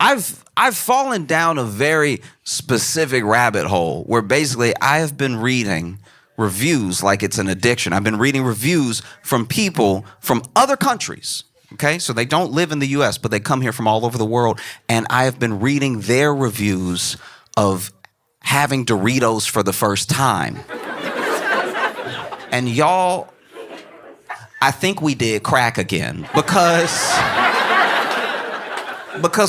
I've fallen down a very specific rabbit hole where basically I have been reading reviews like it's an addiction. I've been reading reviews from people from other countries. Okay, so they don't live in the US, but they come here from all over the world. And I have been reading their reviews of having Doritos for the first time. And y'all, I think we did crack again because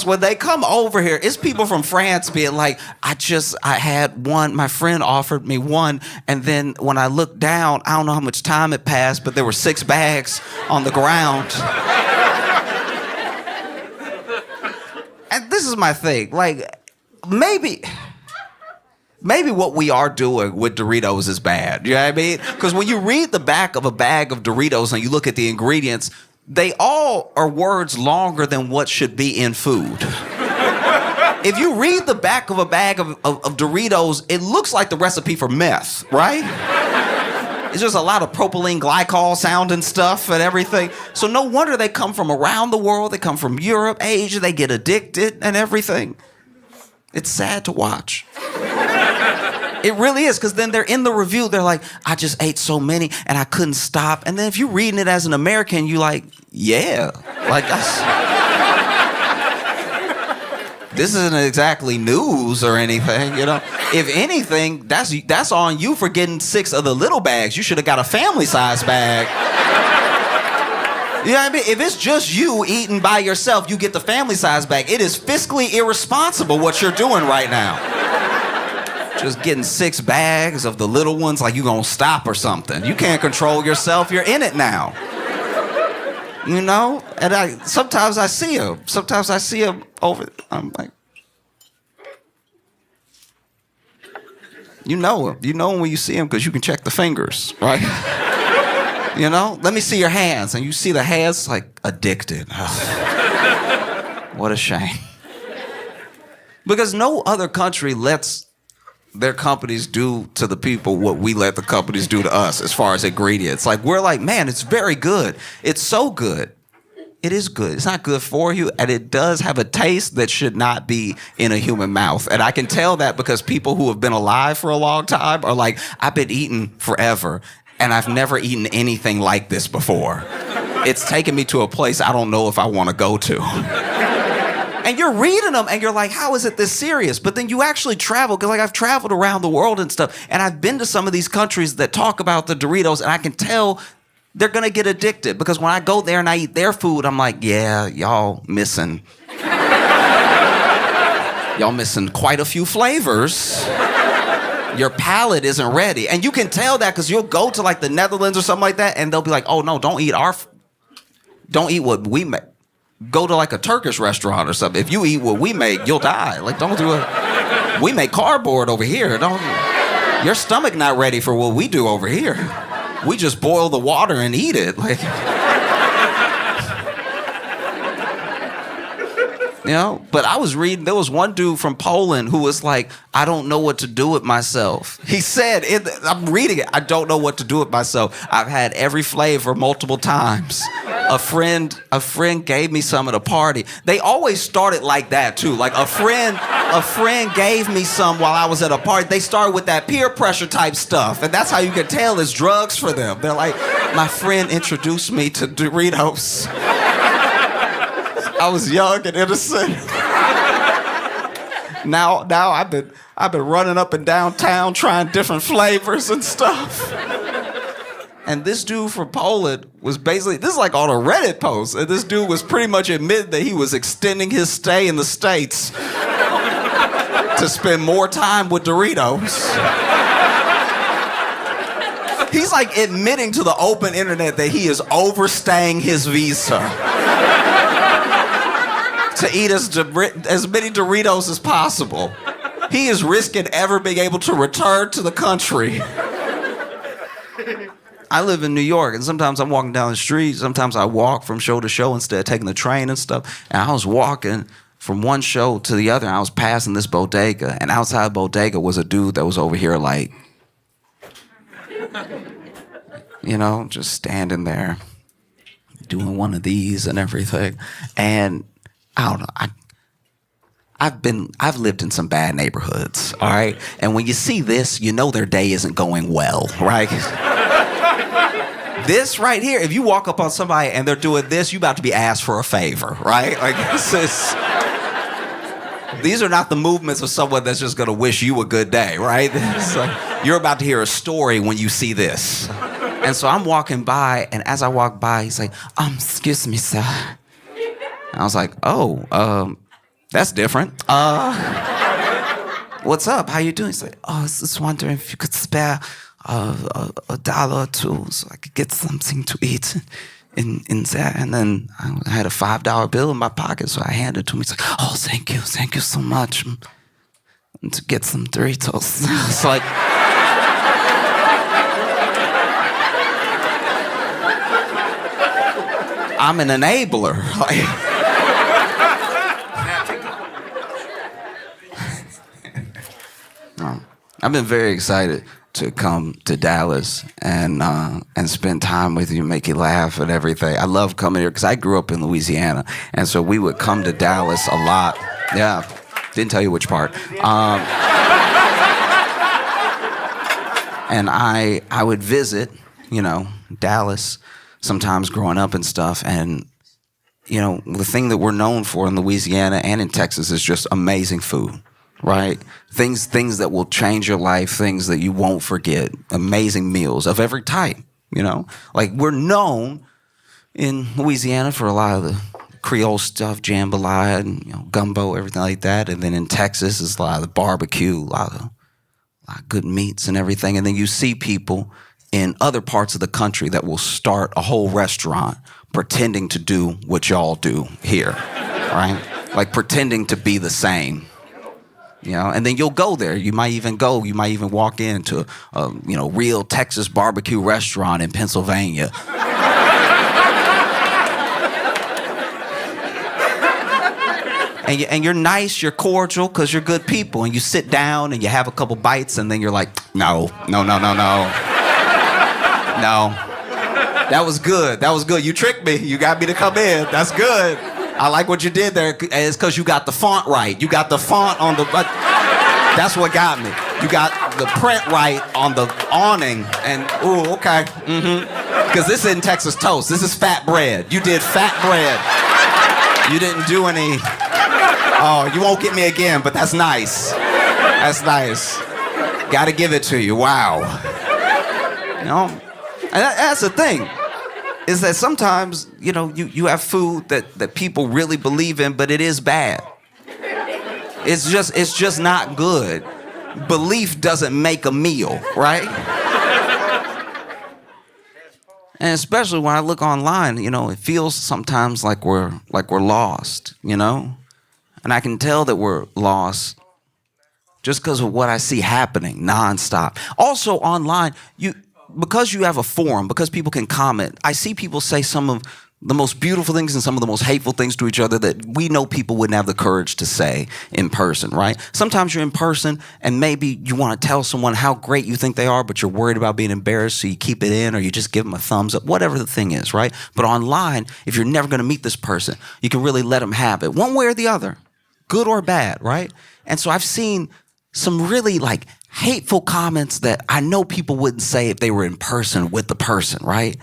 when they come over here, it's people from France being like, I had one, my friend offered me one, and then when I looked down, I don't know how much time had passed, but there were 6 bags on the ground. And this is my thing, like, maybe what we are doing with Doritos is bad, you know what I mean? Because when you read the back of a bag of Doritos and you look at the ingredients, they all are words longer than what should be in food. If you read the back of a bag of Doritos, it looks like the recipe for meth, right? It's just a lot of propylene glycol sounding stuff and everything. So no wonder they come from around the world. They come from Europe, Asia. They get addicted and everything. It's sad to watch. It really is, because then they're in the review, they're like, I just ate so many and I couldn't stop. And then if you're reading it as an American, you like, yeah. Like, this isn't exactly news or anything, you know? If anything, that's on you for getting 6 of the little bags. You should have got a family-size bag. You know what I mean? If it's just you eating by yourself, you get the family-size bag. It is fiscally irresponsible what you're doing right now. Just getting 6 bags of the little ones like you gonna stop or something. You can't control yourself. You're in it now. You know? And sometimes I see him. Sometimes I see him over. I'm like, you know him. You know him when you see him because you can check the fingers, right? You know? Let me see your hands. And you see the hands like addicted. What a shame. Because no other country lets their companies do to the people what we let the companies do to us as far as ingredients. Like, we're like, man, it's very good. It's so good. It is good. It's not good for you, and it does have a taste that should not be in a human mouth. And I can tell that because people who have been alive for a long time are like, I've been eating forever, and I've never eaten anything like this before. It's taken me to a place I don't know if I want to go to. And you're reading them and you're like, how is it this serious? But then you actually travel, because like I've traveled around the world and stuff, and I've been to some of these countries that talk about the Doritos, and I can tell they're gonna get addicted, because when I go there and I eat their food, I'm like, yeah, y'all missing quite a few flavors. Your palate isn't ready. And you can tell that because you'll go to like the Netherlands or something like that, and they'll be like, oh no, don't eat what we make. Go to like a Turkish restaurant or something. If you eat what we make, you'll die. Like, don't do it. We make cardboard over here. Your stomach not ready for what we do over here. We just boil the water and eat it. Like, you know? But I was reading, there was one dude from Poland who was like, I don't know what to do with myself. He said, I'm reading it, I don't know what to do with myself. I've had every flavor multiple times. A friend gave me some at a party. They always started like that too. Like a friend gave me some while I was at a party. They started with that peer pressure type stuff. And that's how you can tell it's drugs for them. They're like, my friend introduced me to Doritos. I was young and innocent. Now I've been running up and down town trying different flavors and stuff. And this dude from Poland was basically, this is like on a Reddit post, and this dude was pretty much admitting that he was extending his stay in the States to spend more time with Doritos. He's like admitting to the open internet that he is overstaying his visa to eat as many Doritos as possible. He is risking ever being able to return to the country. I live in New York, and sometimes I'm walking down the street. Sometimes I walk from show to show instead of taking the train and stuff. And I was walking from one show to the other, and I was passing this bodega. And outside the bodega was a dude that was over here like, you know, just standing there, doing one of these and everything. And I don't know, I've lived in some bad neighborhoods, all right? And when you see this, you know their day isn't going well, right? This right here, if you walk up on somebody and they're doing this, you about to be asked for a favor, right? Like, these are not the movements of someone that's just gonna wish you a good day, right? Like, you're about to hear a story when you see this. And so I'm walking by, and as I walk by, he's like, excuse me, sir. And I was like, oh, that's different. What's up? How you doing? He's like, I was just wondering if you could spare $1 or $2 so I could get something to eat in there. And then I had a $5 bill in my pocket, so I handed it to him. He's like, oh, thank you so much. And to get some Doritos. It's like, I'm an enabler. I've been very excited to come to Dallas and spend time with you, make you laugh and everything. I love coming here because I grew up in Louisiana, and so we would come to Dallas a lot. Yeah, didn't tell you which part. And I would visit, Dallas sometimes growing up and stuff, and the thing that we're known for in Louisiana and in Texas is just amazing food. Right? Things that will change your life, things that you won't forget, amazing meals of every type, Like, we're known in Louisiana for a lot of the Creole stuff, jambalaya and gumbo, everything like that. And then in Texas, it's a lot of the barbecue, a lot of good meats and everything. And then you see people in other parts of the country that will start a whole restaurant pretending to do what y'all do here, right? Like pretending to be the same. And then you'll go there. You might even walk into a, real Texas barbecue restaurant in Pennsylvania. And you're nice, you're cordial, because you're good people. And you sit down and you have a couple bites, and then you're like, no. No. That was good. You tricked me. You got me to come in. That's good. I like what you did there. It's because you got the font right. You got the font on the... That's what got me. You got the print right on the awning. And, ooh, okay. Because this isn't Texas toast. This is fat bread. You did fat bread. You didn't do any... Oh, you won't get me again, but that's nice. That's nice. Got to give it to you. Wow. And that's the thing. Is that sometimes, you have food that people really believe in, but it is bad. It's just not good. Belief doesn't make a meal, right? And especially when I look online, it feels sometimes like we're lost, And I can tell that we're lost just because of what I see happening nonstop. Also online, because you have a forum, because people can comment, I see people say some of the most beautiful things and some of the most hateful things to each other that we know people wouldn't have the courage to say in person, right? Sometimes you're in person and maybe you want to tell someone how great you think they are, but you're worried about being embarrassed, so you keep it in or you just give them a thumbs up, whatever the thing is, right? But online, if you're never going to meet this person, you can really let them have it, one way or the other, good or bad, right? And so I've seen some really hateful comments that I know people wouldn't say if they were in person with the person, right?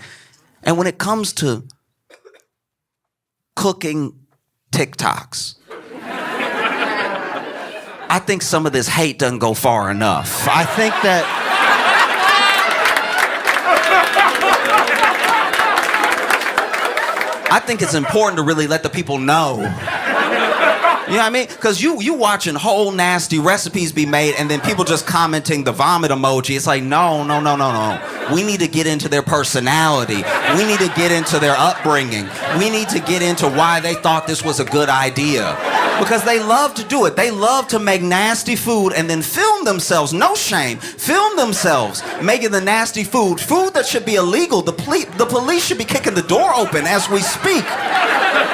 And when it comes to cooking TikToks, I think some of this hate doesn't go far enough. I think that it's important to really let the people know. You know what I mean? Because you watching whole nasty recipes be made and then people just commenting the vomit emoji. It's like, no. We need to get into their personality. We need to get into their upbringing. We need to get into why they thought this was a good idea. Because they love to do it. They love to make nasty food and then film themselves, no shame, film themselves making the nasty food that should be illegal. The police should be kicking the door open as we speak.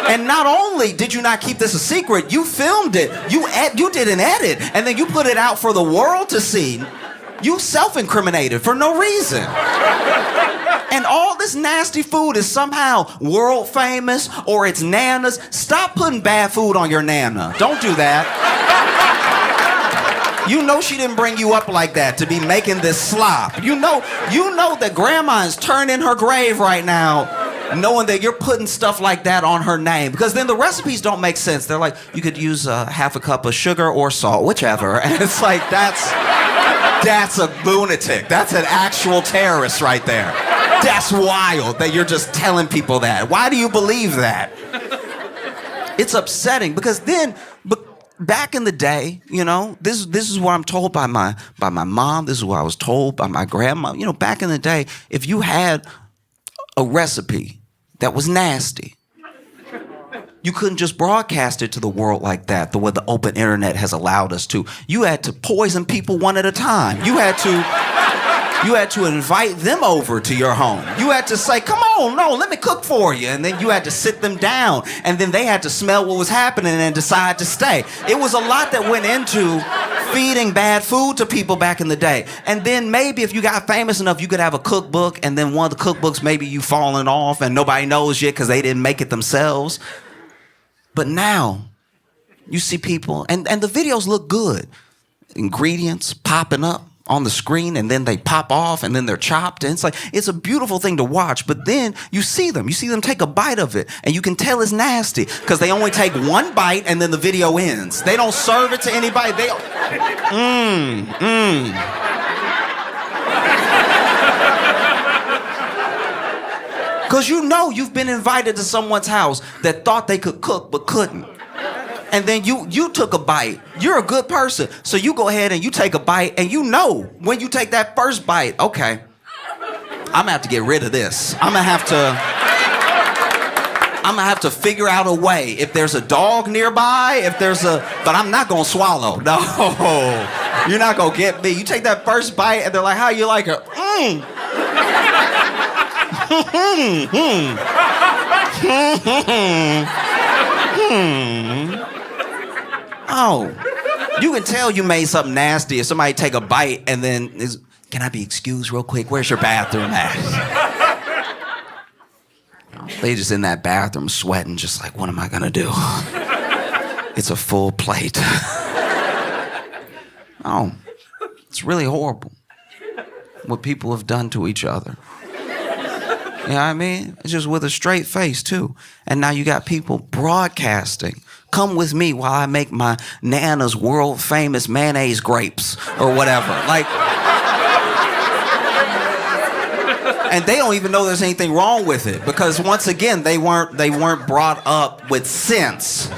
And not only did you not keep this a secret, you filmed it. You did an edit, and then you put it out for the world to see. You self-incriminated for no reason. And all this nasty food is somehow world famous or it's Nana's. Stop putting bad food on your Nana. Don't do that. You know she didn't bring you up like that to be making this slop. You know that grandma is turning her grave right now knowing that you're putting stuff like that on her name. Because then the recipes don't make sense. They're like, you could use half a cup of sugar or salt, whichever. And it's like, that's a lunatic. That's an actual terrorist right there. That's wild that you're just telling people that. Why do you believe that? It's upsetting because then, back in the day, you know, this is what I'm told by my mom. This is what I was told by my grandma. You know, back in the day, if you had a recipe that was nasty, you couldn't just broadcast it to the world like that, the way the open internet has allowed us to. You had to poison people one at a time. You had to invite them over to your home. You had to say, come on, no, let me cook for you. And then you had to sit them down. And then they had to smell what was happening and decide to stay. It was a lot that went into feeding bad food to people back in the day. And then maybe if you got famous enough, you could have a cookbook. And then one of the cookbooks, maybe you falling off and nobody knows yet because they didn't make it themselves. But now, you see people, and the videos look good. Ingredients popping up on the screen, and then they pop off, and then they're chopped. And it's like, it's a beautiful thing to watch. But then you see them take a bite of it, and you can tell it's nasty because they only take one bite, and then the video ends. They don't serve it to anybody. Because you know you've been invited to someone's house that thought they could cook but couldn't. And then you took a bite. You're a good person. So you go ahead and you take a bite, and you know when you take that first bite, okay, I'm gonna have to get rid of this. I'm gonna have to figure out a way. If there's a dog nearby, but I'm not gonna swallow. No, you're not gonna get me. You take that first bite, and they're like, how you like it? Oh, you can tell you made something nasty if somebody take a bite and then can I be excused real quick? Where's your bathroom at? They just in that bathroom sweating, just like, what am I gonna do? It's a full plate. Oh, it's really horrible what people have done to each other. You know what I mean? It's just with a straight face, too. And now you got people broadcasting. Come with me while I make my Nana's world-famous mayonnaise grapes or whatever. Like, and they don't even know there's anything wrong with it because, once again, they weren't brought up with sense.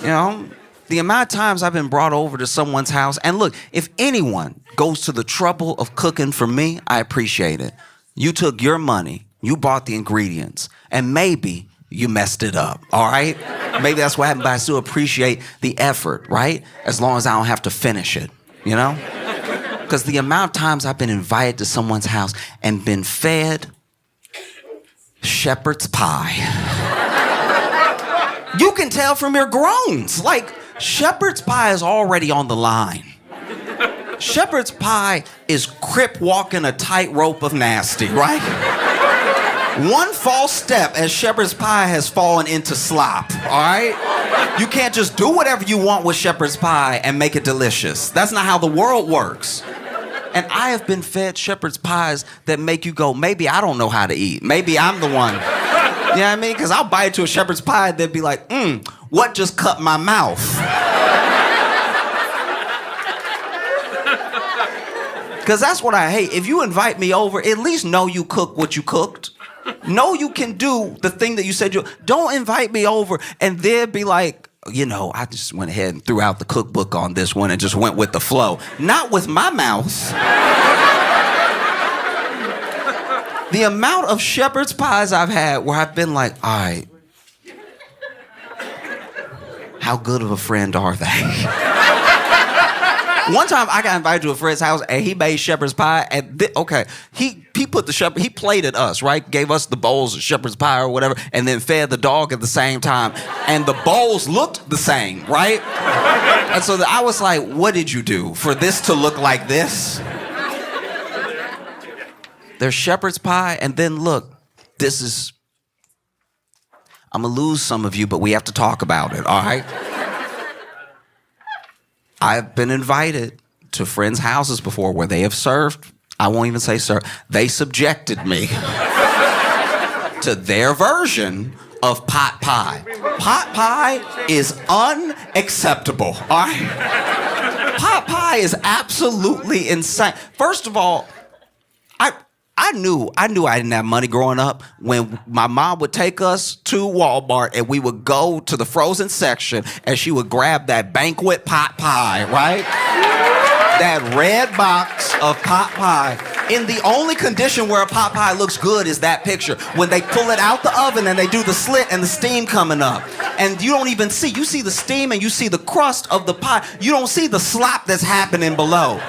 You know? The amount of times I've been brought over to someone's house, and look, if anyone goes to the trouble of cooking for me, I appreciate it. You took your money, you bought the ingredients, and maybe you messed it up, all right? Maybe that's what happened, but I still appreciate the effort, right? As long as I don't have to finish it, you know? Because the amount of times I've been invited to someone's house and been fed shepherd's pie. You can tell from your groans. Like, shepherd's pie is already on the line. Shepherd's pie is crip walking a tightrope of nasty, right? One false step and shepherd's pie has fallen into slop, all right? You can't just do whatever you want with shepherd's pie and make it delicious. That's not how the world works. And I have been fed shepherd's pies that make you go, maybe I don't know how to eat. Maybe I'm the one. You know what I mean? Because I'll bite into a shepherd's pie and they'll be like, what just cut my mouth? Because that's what I hate. If you invite me over, at least know you cook what you cooked. Know you can do the thing that you said you... Don't invite me over and then be like, you know, I just went ahead and threw out the cookbook on this one and just went with the flow. Not with my mouth. The amount of shepherd's pies I've had where I've been like, all right, how good of a friend are they? One time I got invited to a friend's house and he made shepherd's pie and he put he plated us, right? Gave us the bowls of shepherd's pie or whatever and then fed the dog at the same time. And the bowls looked the same, right? And so I was like, what did you do for this to look like this? There's shepherd's pie and then look, I'm gonna lose some of you, but we have to talk about it, all right? I've been invited to friends' houses before where they have served. I won't even say served. They subjected me to their version of pot pie. Pot pie is unacceptable, all right? Pot pie is absolutely insane. First of all, I knew I didn't have money growing up when my mom would take us to Walmart and we would go to the frozen section and she would grab that banquet pot pie, right? That red box of pot pie. In the only condition where a pot pie looks good is that picture. When they pull it out the oven and they do the slit and the steam coming up. And you don't even see. You see the steam and you see the crust of the pie. You don't see the slop that's happening below.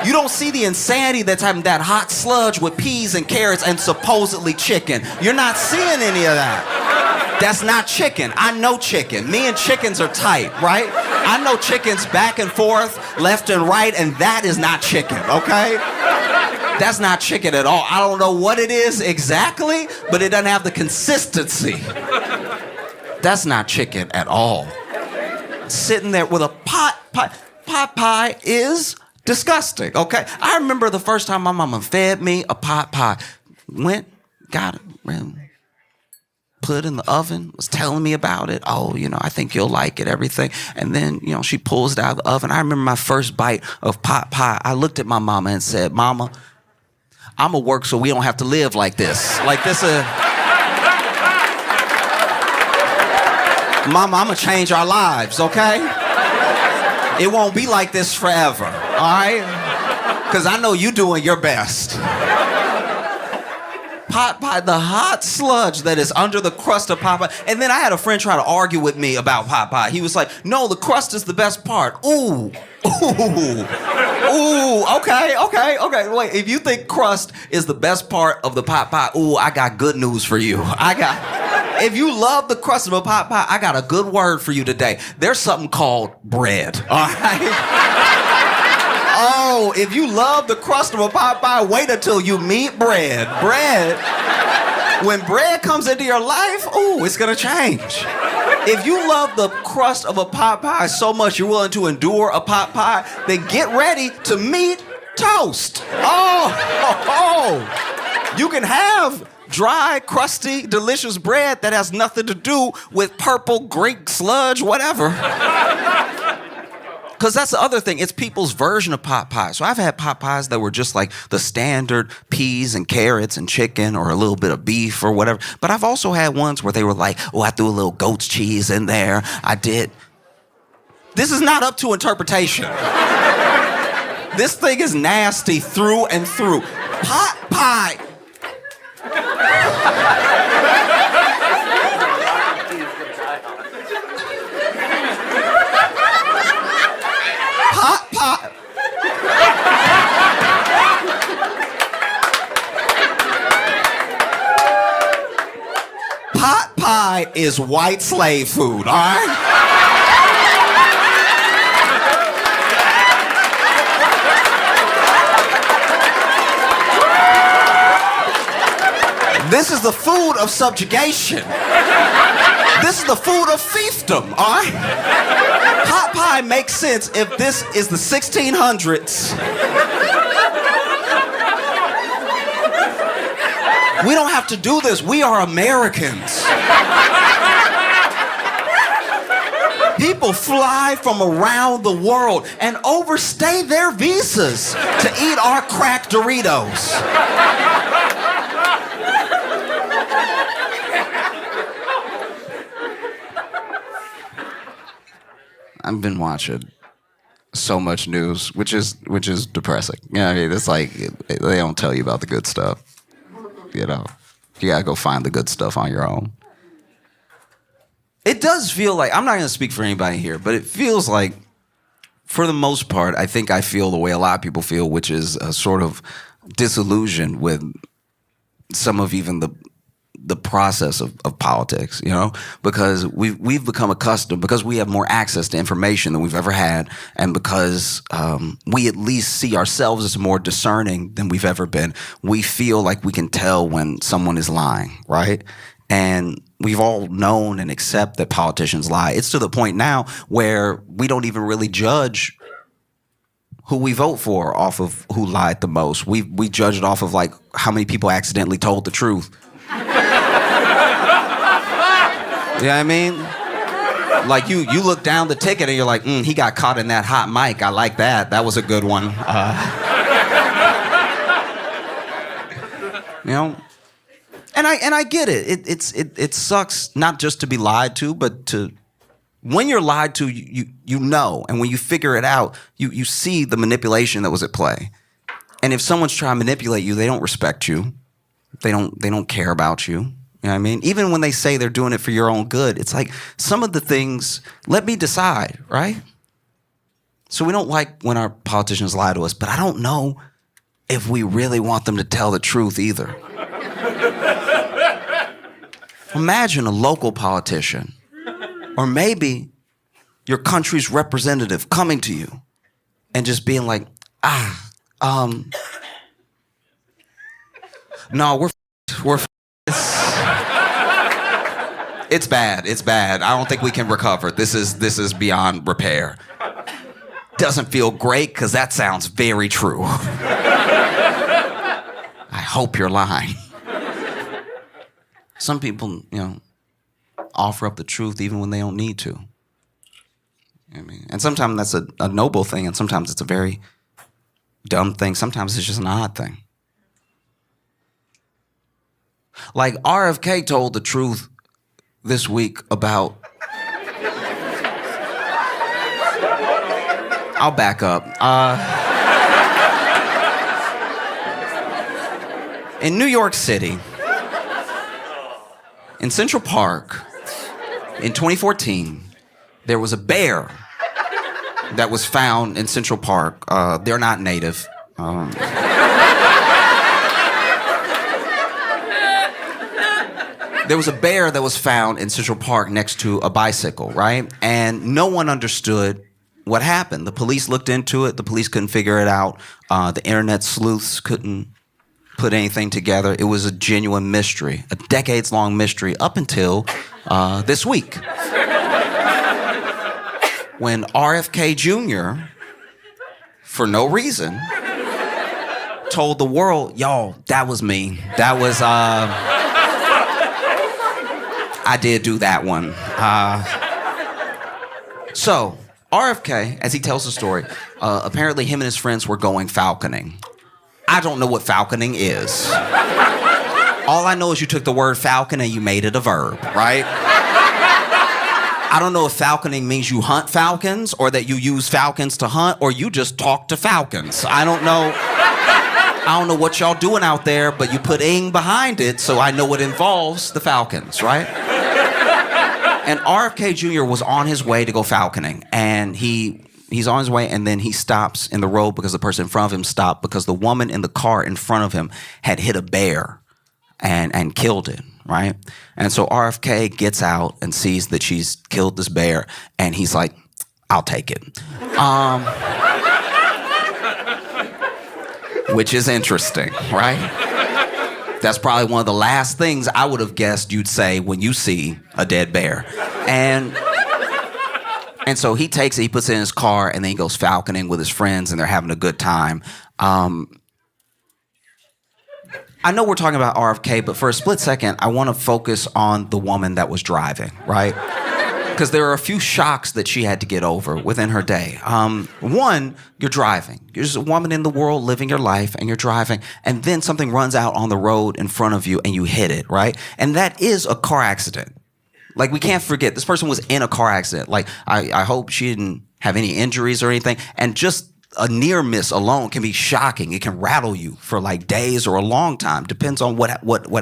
You don't see the insanity that's having that hot sludge with peas and carrots and supposedly chicken. You're not seeing any of that. That's not chicken. I know chicken. Me and chickens are tight, right? I know chickens back and forth, left and right, and that is not chicken, okay? That's not chicken at all. I don't know what it is exactly, but it doesn't have the consistency. That's not chicken at all. Sitting there with a pot pie is disgusting, okay? I remember the first time my mama fed me a pot pie. Went, got it, put it in the oven, was telling me about it. Oh, I think you'll like it, everything. And then, she pulls it out of the oven. I remember my first bite of pot pie. I looked at my mama and said, Mama, I'm gonna work so we don't have to live like this. Like this, Mama, I'm gonna change our lives, okay? It won't be like this forever, all right? Because I know you doing your best. Pot pie, the hot sludge that is under the crust of pot pie. And then I had a friend try to argue with me about pot pie. He was like, no, the crust is the best part. Ooh, okay. Wait, if you think crust is the best part of the pot pie, I got good news for you. If you love the crust of a pot pie, I got a good word for you today. There's something called bread, all right? Oh, if you love the crust of a pot pie, wait until you meet bread. Bread, when bread comes into your life, it's gonna change. If you love the crust of a pot pie so much you're willing to endure a pot pie, then get ready to meet toast. You can have dry, crusty, delicious bread that has nothing to do with purple Greek sludge, whatever. Because that's the other thing. It's people's version of pot pie. So I've had pot pies that were just like the standard peas and carrots and chicken or a little bit of beef or whatever. But I've also had ones where they were like, I threw a little goat's cheese in there. I did. This is not up to interpretation. This thing is nasty through and through. Pot pie. Pot pie is white slave food, all right? This is the food of subjugation. This is the food of fiefdom, all right? Pot pie makes sense if this is the 1600s. We don't have to do this. We are Americans. People fly from around the world and overstay their visas to eat our crack Doritos. I've been watching so much news, which is depressing. It's like they don't tell you about the good stuff. You gotta go find the good stuff on your own. It does feel like, I'm not gonna speak for anybody here, but it feels like, for the most part, I think I feel the way a lot of people feel, which is a sort of disillusion with some of even the process of politics, because we've become accustomed, because we have more access to information than we've ever had, and because we at least see ourselves as more discerning than we've ever been, we feel like we can tell when someone is lying, right? And we've all known and accept that politicians lie. It's to the point now where we don't even really judge who we vote for off of who lied the most. We judge it off of like how many people accidentally told the truth. You know what I mean? Like you look down the ticket and you're like, he got caught in that hot mic. I like that. That was a good one. You know? And I get it. It sucks not just to be lied to, but to when you're lied to, you know, and when you figure it out, you see the manipulation that was at play. And if someone's trying to manipulate you, they don't respect you. They don't care about you. You know what I mean? Even when they say they're doing it for your own good, it's like some of the things, let me decide, right? So we don't like when our politicians lie to us, but I don't know if we really want them to tell the truth either. Imagine a local politician, or maybe your country's representative coming to you and just being like, no, it's bad. I don't think we can recover. This is beyond repair. Doesn't feel great because that sounds very true. I hope you're lying. Some people, offer up the truth even when they don't need to. You know what I mean? And sometimes that's a noble thing, and sometimes it's a very dumb thing. Sometimes it's just an odd thing. Like RFK told the truth this week about... I'll back up. In New York City, in Central Park, in 2014, there was a bear that was found in Central Park. They're not native. There was a bear that was found in Central Park next to a bicycle, right? And no one understood what happened. The police looked into it. The police couldn't figure it out. The internet sleuths couldn't put anything together. It was a genuine mystery, a decades-long mystery up until this week, when RFK Jr., for no reason, told the world, y'all, that was me. That was, I did do that one. So, RFK, as he tells the story, apparently him and his friends were going falconing. I don't know what falconing is. All I know is you took the word falcon and you made it a verb, right? I don't know if falconing means you hunt falcons or that you use falcons to hunt or you just talk to falcons. I don't know what y'all doing out there, but you put ing behind it, so I know it involves the falcons, right? And RFK Jr. was on his way to go falconing, and he's on his way, and then he stops in the road because the person in front of him stopped because the woman in the car in front of him had hit a bear and killed it, right? And so RFK gets out and sees that she's killed this bear, and he's like, I'll take it. Which is interesting, right? That's probably one of the last things I would have guessed you'd say when you see a dead bear. And so he takes it, he puts it in his car, and then he goes falconing with his friends, and they're having a good time. I know we're talking about RFK, but for a split second, I want to focus on the woman that was driving, right? Because there are a few shocks that she had to get over within her day. One, you're driving. You're just a woman in the world living your life, and you're driving, and then something runs out on the road in front of you, and you hit it, right? And that is a car accident. Like, we can't forget, this person was in a car accident. Like, I hope she didn't have any injuries or anything. And just a near miss alone can be shocking. It can rattle you for like days or a long time. Depends on what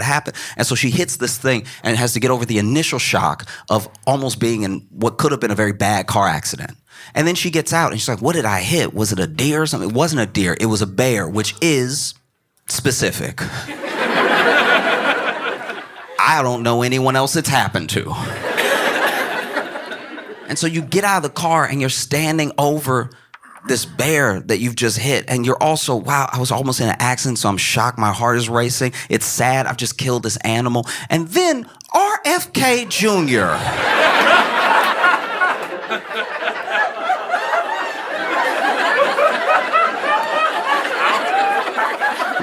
happened. And so she hits this thing and has to get over the initial shock of almost being in what could have been a very bad car accident. And then she gets out and she's like, what did I hit? Was it a deer or something? It wasn't a deer. It was a bear, which is specific. I don't know anyone else it's happened to. And so you get out of the car and you're standing over this bear that you've just hit. And you're also, wow, I was almost in an accident, so I'm shocked. My heart is racing. It's sad. I've just killed this animal. And then RFK Jr.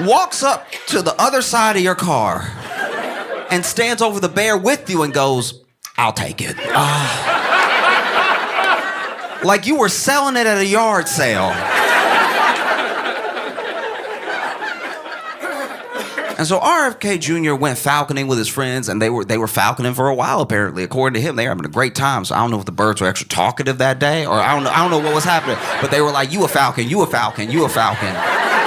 walks up to the other side of your car and stands over the bear with you and goes, I'll take it. Like you were selling it at a yard sale. And so RFK Jr. went falconing with his friends, and they were falconing for a while, apparently. According to him, they were having a great time. So I don't know if the birds were extra talkative that day, or I don't know what was happening. But they were like, you a falcon, you a falcon, you a falcon.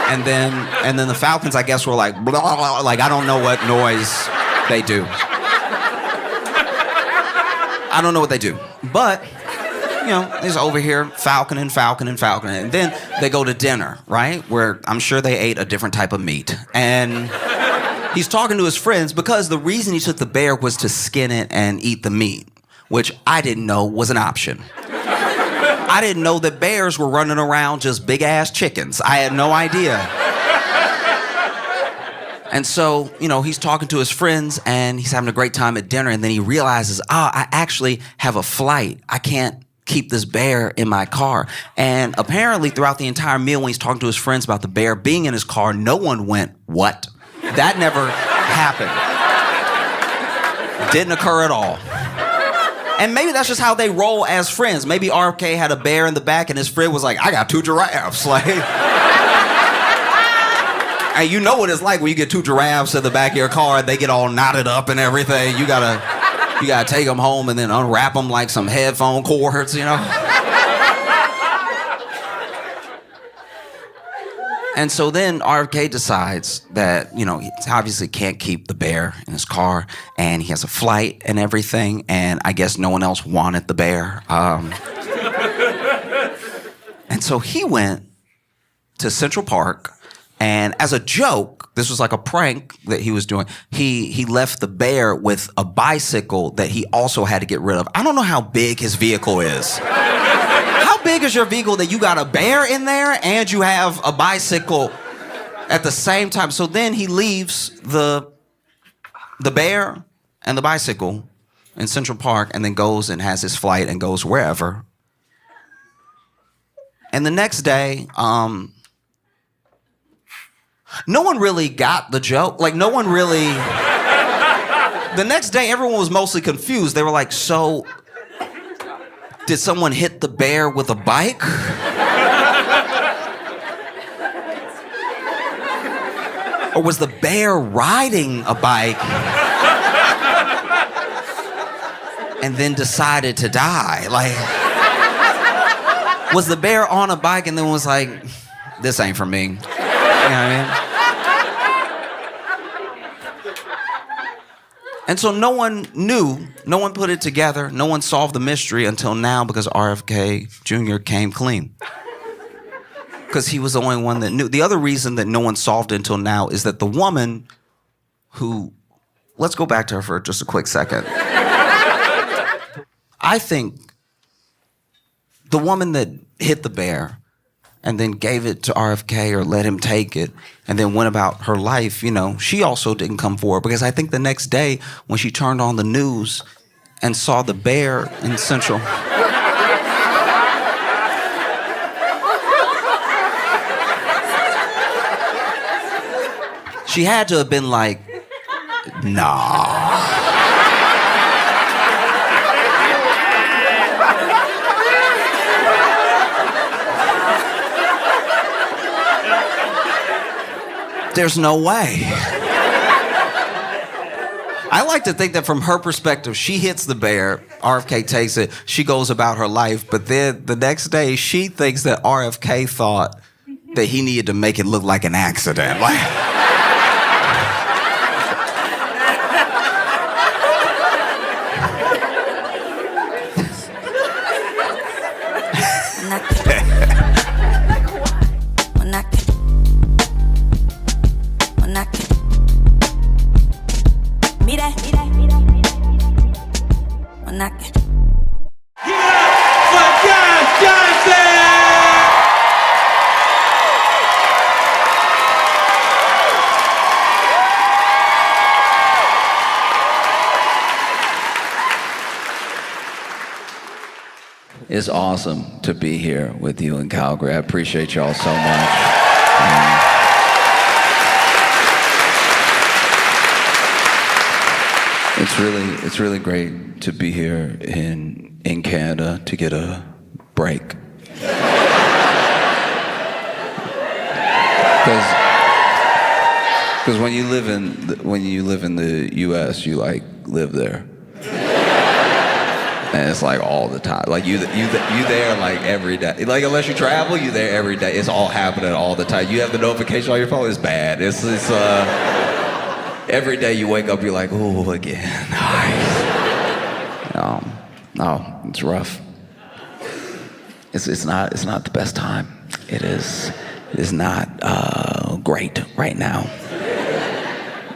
And then the falcons, I guess, were like, blah, blah, blah, like I don't know what noise they do. I don't know what they do. But, you know, he's over here falconing. And then they go to dinner, right? Where I'm sure they ate a different type of meat. And he's talking to his friends because the reason he took the bear was to skin it and eat the meat, which I didn't know was an option. I didn't know that bears were running around just big-ass chickens. I had no idea. And so, you know, he's talking to his friends and he's having a great time at dinner, and then he realizes, I actually have a flight. I can't keep this bear in my car. And apparently throughout the entire meal, when he's talking to his friends about the bear being in his car, no one went, what? That never happened. Didn't occur at all. And maybe that's just how they roll as friends. Maybe RFK had a bear in the back and his friend was like, I got 2 giraffes. Like, and you know what it's like when you get 2 giraffes in the back of your car and they get all knotted up and everything. You gotta take them home and then unwrap them like some headphone cords, you know? And so then RFK decides that, you know, he obviously can't keep the bear in his car, and he has a flight and everything, and I guess no one else wanted the bear. And so he went to Central Park, and as a joke, this was like a prank that he was doing, he left the bear with a bicycle that he also had to get rid of. I don't know how big his vehicle is. How big is your vehicle that you got a bear in there and you have a bicycle at the same time? So then he leaves the bear and the bicycle in Central Park and then goes and has his flight and goes wherever. And the next day, no one really got the joke. Like, no one really... The next day, everyone was mostly confused. They were like, so... did someone hit the bear with a bike? Or was the bear riding a bike and then decided to die? Like, was the bear on a bike and then was like, this ain't for me? You know what I mean? And so no one knew, no one put it together, no one solved the mystery until now, because RFK Jr. came clean. Because he was the only one that knew. The other reason that no one solved it until now is that the woman who, let's go back to her for just a quick second. I think the woman that hit the bear and then gave it to RFK or let him take it and then went about her life, you know, she also didn't come forward, because I think the next day when she turned on the news and saw the bear in Central... she had to have been like, nah. There's no way. I like to think that from her perspective, she hits the bear, RFK takes it, she goes about her life, but then the next day, she thinks that RFK thought that he needed to make it look like an accident. Like... It's awesome to be here with you in Calgary. I appreciate y'all so much. It's really great to be here in Canada to get a break. Because when you live in the U.S., you like live there. And it's like all the time. Like you there like every day. Like unless you travel, you there every day. It's all happening all the time. You have the notification on your phone. It's bad. It's every day you wake up, you're like, oh, again. No, it's rough. It's not the best time. It is not great right now.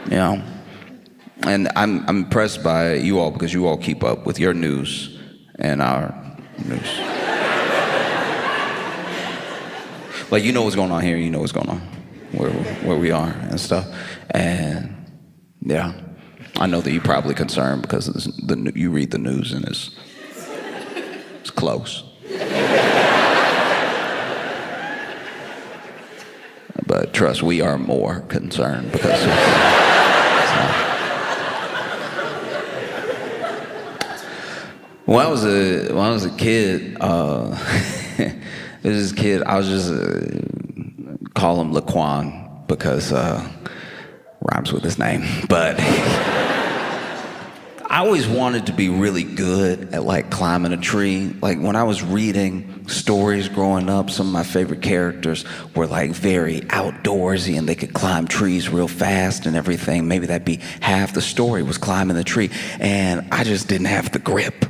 You know. And I'm impressed by you all because you all keep up with your news and our news. Like, you know what's going on here, you know what's going on, where we are and stuff. And yeah, I know that you're probably concerned because you read the news and it's close. But trust, we are more concerned because When I was a kid, there's this kid, I was just call him Laquan because rhymes with his name. But I always wanted to be really good at like climbing a tree. Like when I was reading stories growing up, some of my favorite characters were like very outdoorsy and they could climb trees real fast and everything. Maybe that'd be half the story was climbing the tree. And I just didn't have the grip.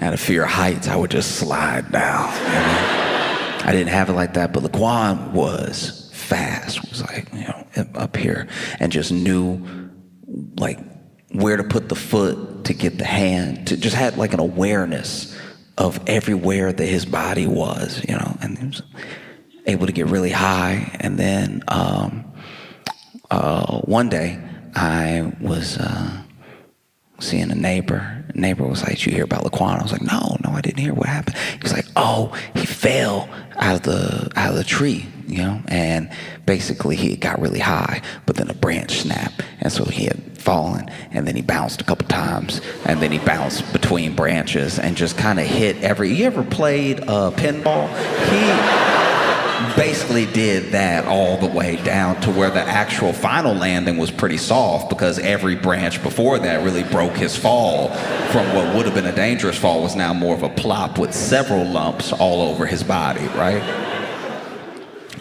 Out of fear of heights, I would just slide down. You know? I didn't have it like that, but Laquan was fast. Was like, you know, up here, and just knew like where to put the foot to get the hand. To just had like an awareness of everywhere that his body was, you know, and he was able to get really high. And then one day I was seeing a neighbor. The neighbor was like, "Did you hear about Laquan?" I was like, No, I didn't hear what happened. He was like, "Oh, he fell out of the tree, you know, and basically he got really high, but then a branch snapped, and so he had fallen, and then he bounced a couple times, and then he bounced between branches and just kind of hit every." You ever played pinball? He basically did that all the way down to where the actual final landing was pretty soft because every branch before that really broke his fall from what would have been a dangerous fall was now more of a plop with several lumps all over his body, right?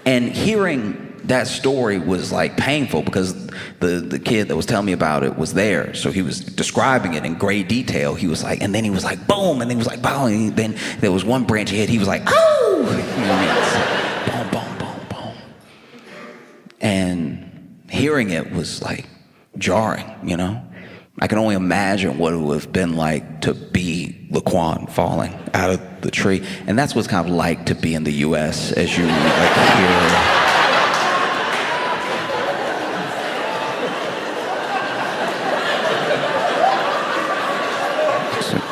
And hearing that story was like painful because the kid that was telling me about it was there. So he was describing it in great detail. He was like, and then he was like, boom, and then he was like, boom, and then there was one branch he hit, he was like, oh! You know, boom, boom, boom, boom. And hearing it was like jarring, you know? I can only imagine what it would have been like to be Laquan falling out of the tree. And that's what it's kind of like to be in the US as you like hear.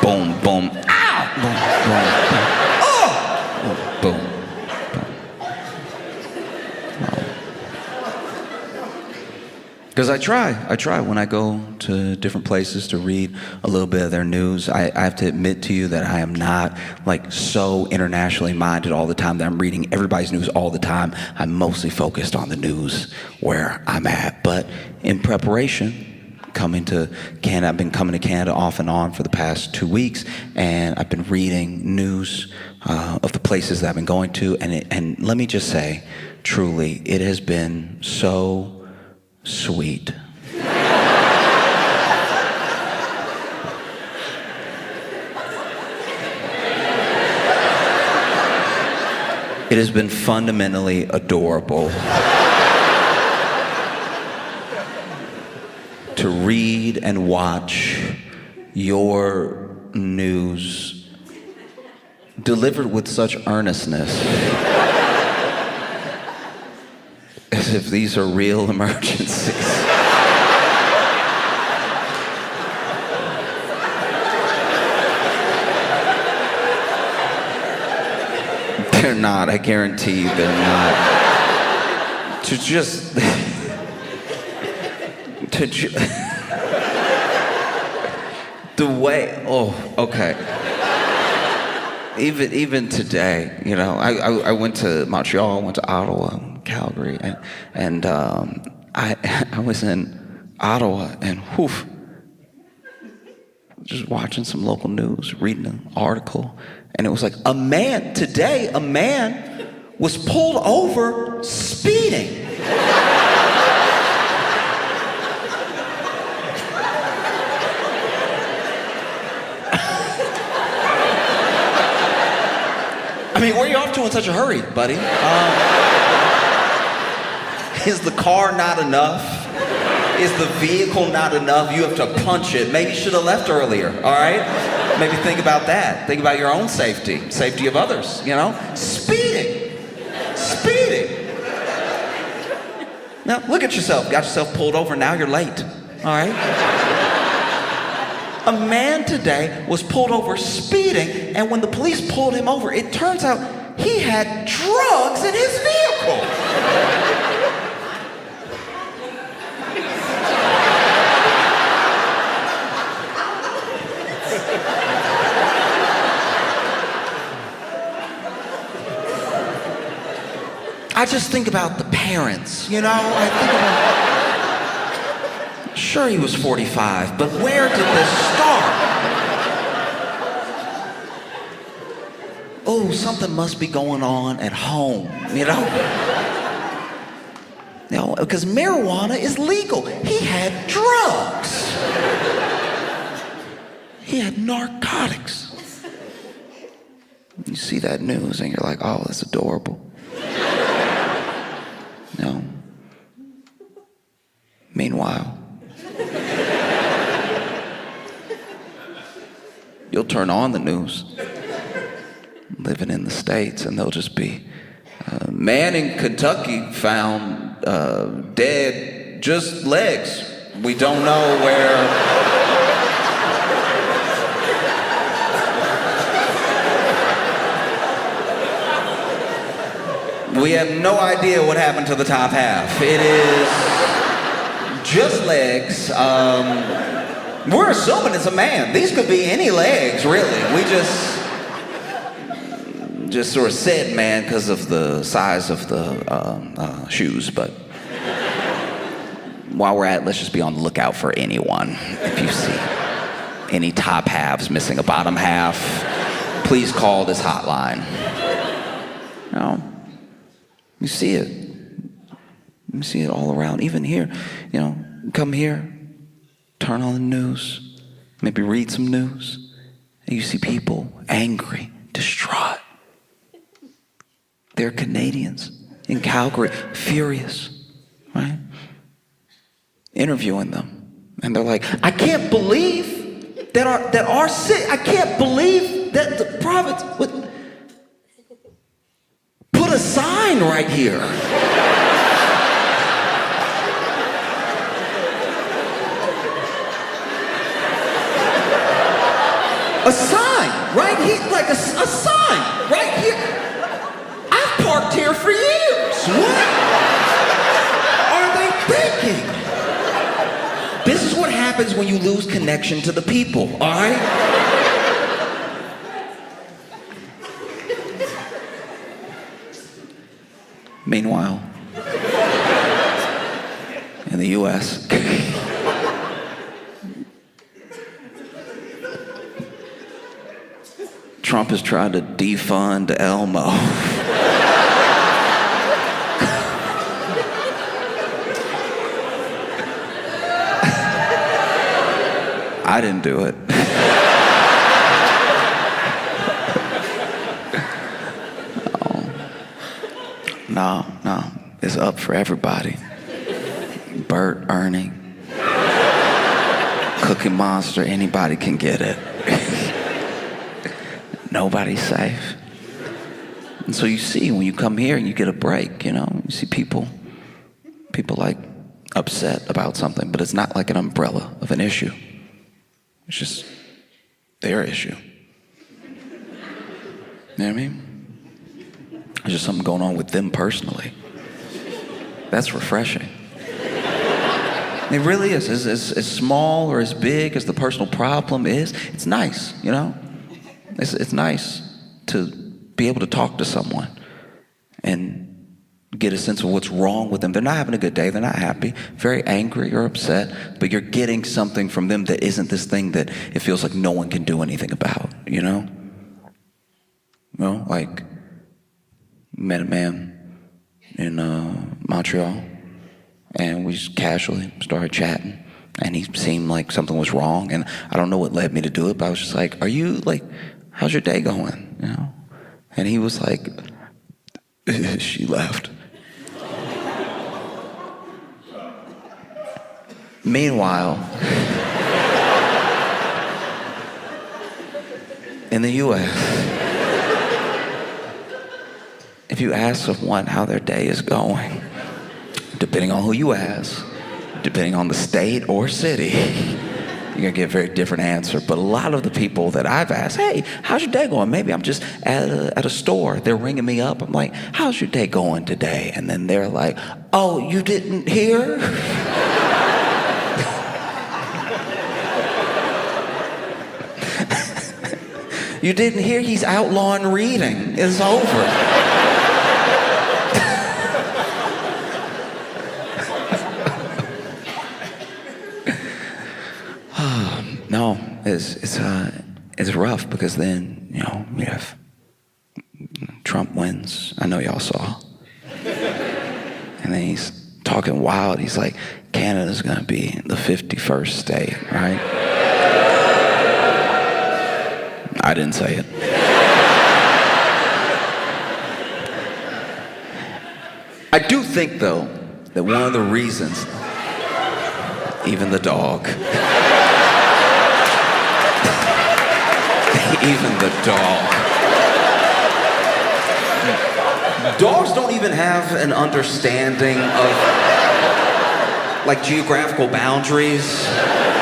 Boom, boom, ow! Boom, boom, boom. Oh! Boom, boom. Because I try when I go to different places to read a little bit of their news. I have to admit to you that I am not like so internationally minded all the time that I'm reading everybody's news all the time. I'm mostly focused on the news where I'm at. But in preparation, coming to Canada, I've been coming to Canada off and on for the past 2 weeks, and I've been reading news of the places that I've been going to, and let me just say, truly, it has been so sweet. It has been fundamentally adorable to read and watch your news delivered with such earnestness, as if these are real emergencies. They're not. I guarantee you they're not. To just... the way... Oh, okay. Even today, you know, I went to Montreal, I went to Ottawa, Calgary, and I was in Ottawa, and whew, just watching some local news, reading an article, and it was like a man was pulled over speeding. I mean, where are you off to in such a hurry, buddy? Is the car not enough? Is the vehicle not enough? You have to punch it. Maybe you should have left earlier, all right? Maybe think about that. Think about your own safety, safety of others, you know? Speeding. Now, look at yourself. Got yourself pulled over, now you're late, all right? A man today was pulled over speeding, and when the police pulled him over, it turns out he had drugs in his vehicle. I just think about the parents, you know? I think about... Sure, he was 45, but where did this start? Oh, something must be going on at home, you know? You know, because marijuana is legal. He had drugs. He had narcotics. You see that news and you're like, oh, that's adorable. No. Meanwhile, you'll turn on the news, living in the States, and they'll just be, man in Kentucky found dead, just legs. We don't know where. We have no idea what happened to the top half. It is just legs. We're assuming it's a man. These could be any legs, really. We just sort of said man because of the size of the shoes, but while we're at it, let's just be on the lookout for anyone. If you see any top halves missing a bottom half, please call this hotline. You know? You see it. You see it all around. Even here, you know, come here, turn on the news, maybe read some news, and you see people angry, distraught. They're Canadians in Calgary, furious, right? Interviewing them. And they're like, I can't believe that our city, I can't believe that the province would put a sign right here. A sign right here, like a sign right here. I've parked here for years. What are they thinking? This is what happens when you lose connection to the people, all right? Meanwhile, in the U.S., Trump has tried to defund Elmo. I didn't do it. No, it's up for everybody. Bert, Ernie, Cookie Monster, anybody can get it. Nobody's safe. And so you see, when you come here and you get a break, you know, you see people like upset about something, but it's not like an umbrella of an issue. It's just their issue. You know what I mean? There's just something going on with them personally. That's refreshing. It really is. As small or as big as the personal problem is, it's nice, you know? It's nice to be able to talk to someone and get a sense of what's wrong with them. They're not having a good day. They're not happy, very angry or upset, but you're getting something from them that isn't this thing that it feels like no one can do anything about, you know? You know, like, met a man in Montreal, and we just casually started chatting, and he seemed like something was wrong, and I don't know what led me to do it, but I was just like, are you, like, how's your day going, you know? And he was like, she left. Meanwhile, in the U.S., if you ask someone how their day is going, depending on who you ask, depending on the state or city, you're gonna get a very different answer. But a lot of the people that I've asked, hey, how's your day going? Maybe I'm just at a store. They're ringing me up. I'm like, how's your day going today? And then they're like, oh, you didn't hear? You didn't hear? He's outlawing reading. It's over. No, it's rough because then, you know, we have Trump wins. I know y'all saw. And then he's talking wild. He's like, Canada's gonna be the 51st state, right? I didn't say it. I do think, though, that one of the reasons, even the dog, even the dog. Dogs don't even have an understanding of, like, geographical boundaries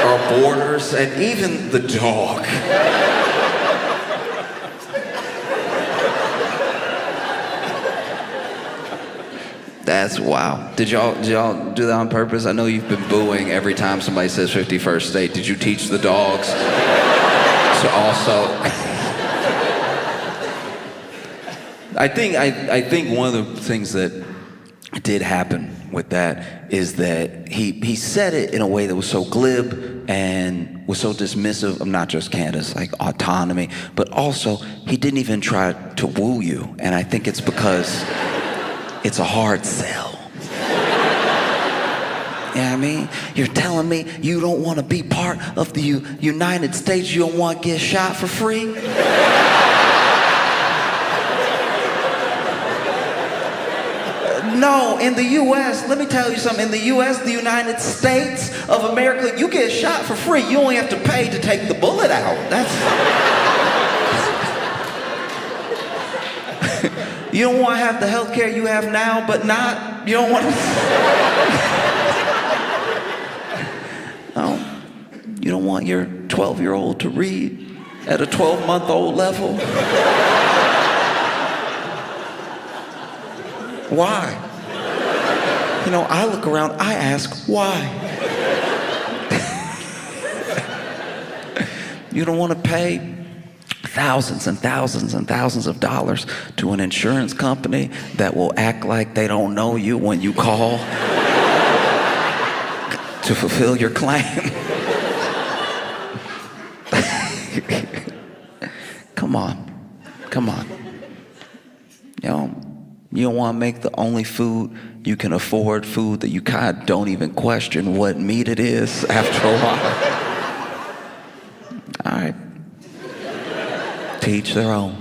or borders, and even the dog. That's wow. Did y'all do that on purpose? I know you've been booing every time somebody says 51st state. Did you teach the dogs to also? I think one of the things that did happen with that is that he said it in a way that was so glib and was so dismissive of not just Canada's like autonomy, but also he didn't even try to woo you. And I think it's because it's a hard sell. You know what I mean? You're telling me you don't want to be part of the United States, you don't want to get shot for free? No, in the U.S., let me tell you something. In the U.S., the United States of America, you get shot for free. You only have to pay to take the bullet out. You don't want to have the health care you have now, but not, you don't want to. No, you don't want your 12-year-old to read at a 12-month-old level. Why? You know, I look around, I ask, why? You don't want to pay thousands and thousands and thousands of dollars to an insurance company that will act like they don't know you when you call to fulfill your claim. Come on. You know, you don't want to make the only food you can afford food that you kind of don't even question what meat it is after a while. All right. To each their own.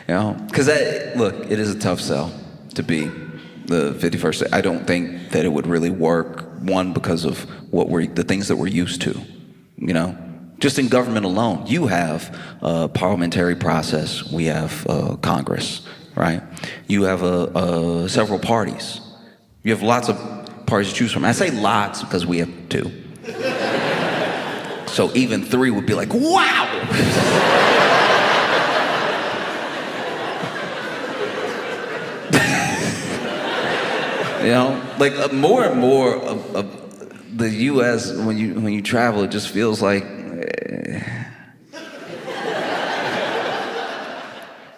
You know, because look, it is a tough sell to be the 51st. I don't think that it would really work. One, because of the things that we're used to. You know, just in government alone, you have a parliamentary process. We have Congress, right? You have several parties. You have lots of parties to choose from. I say lots because we have two. So even 3 would be like, wow! You know, like more and more of the U.S. when you travel, it just feels like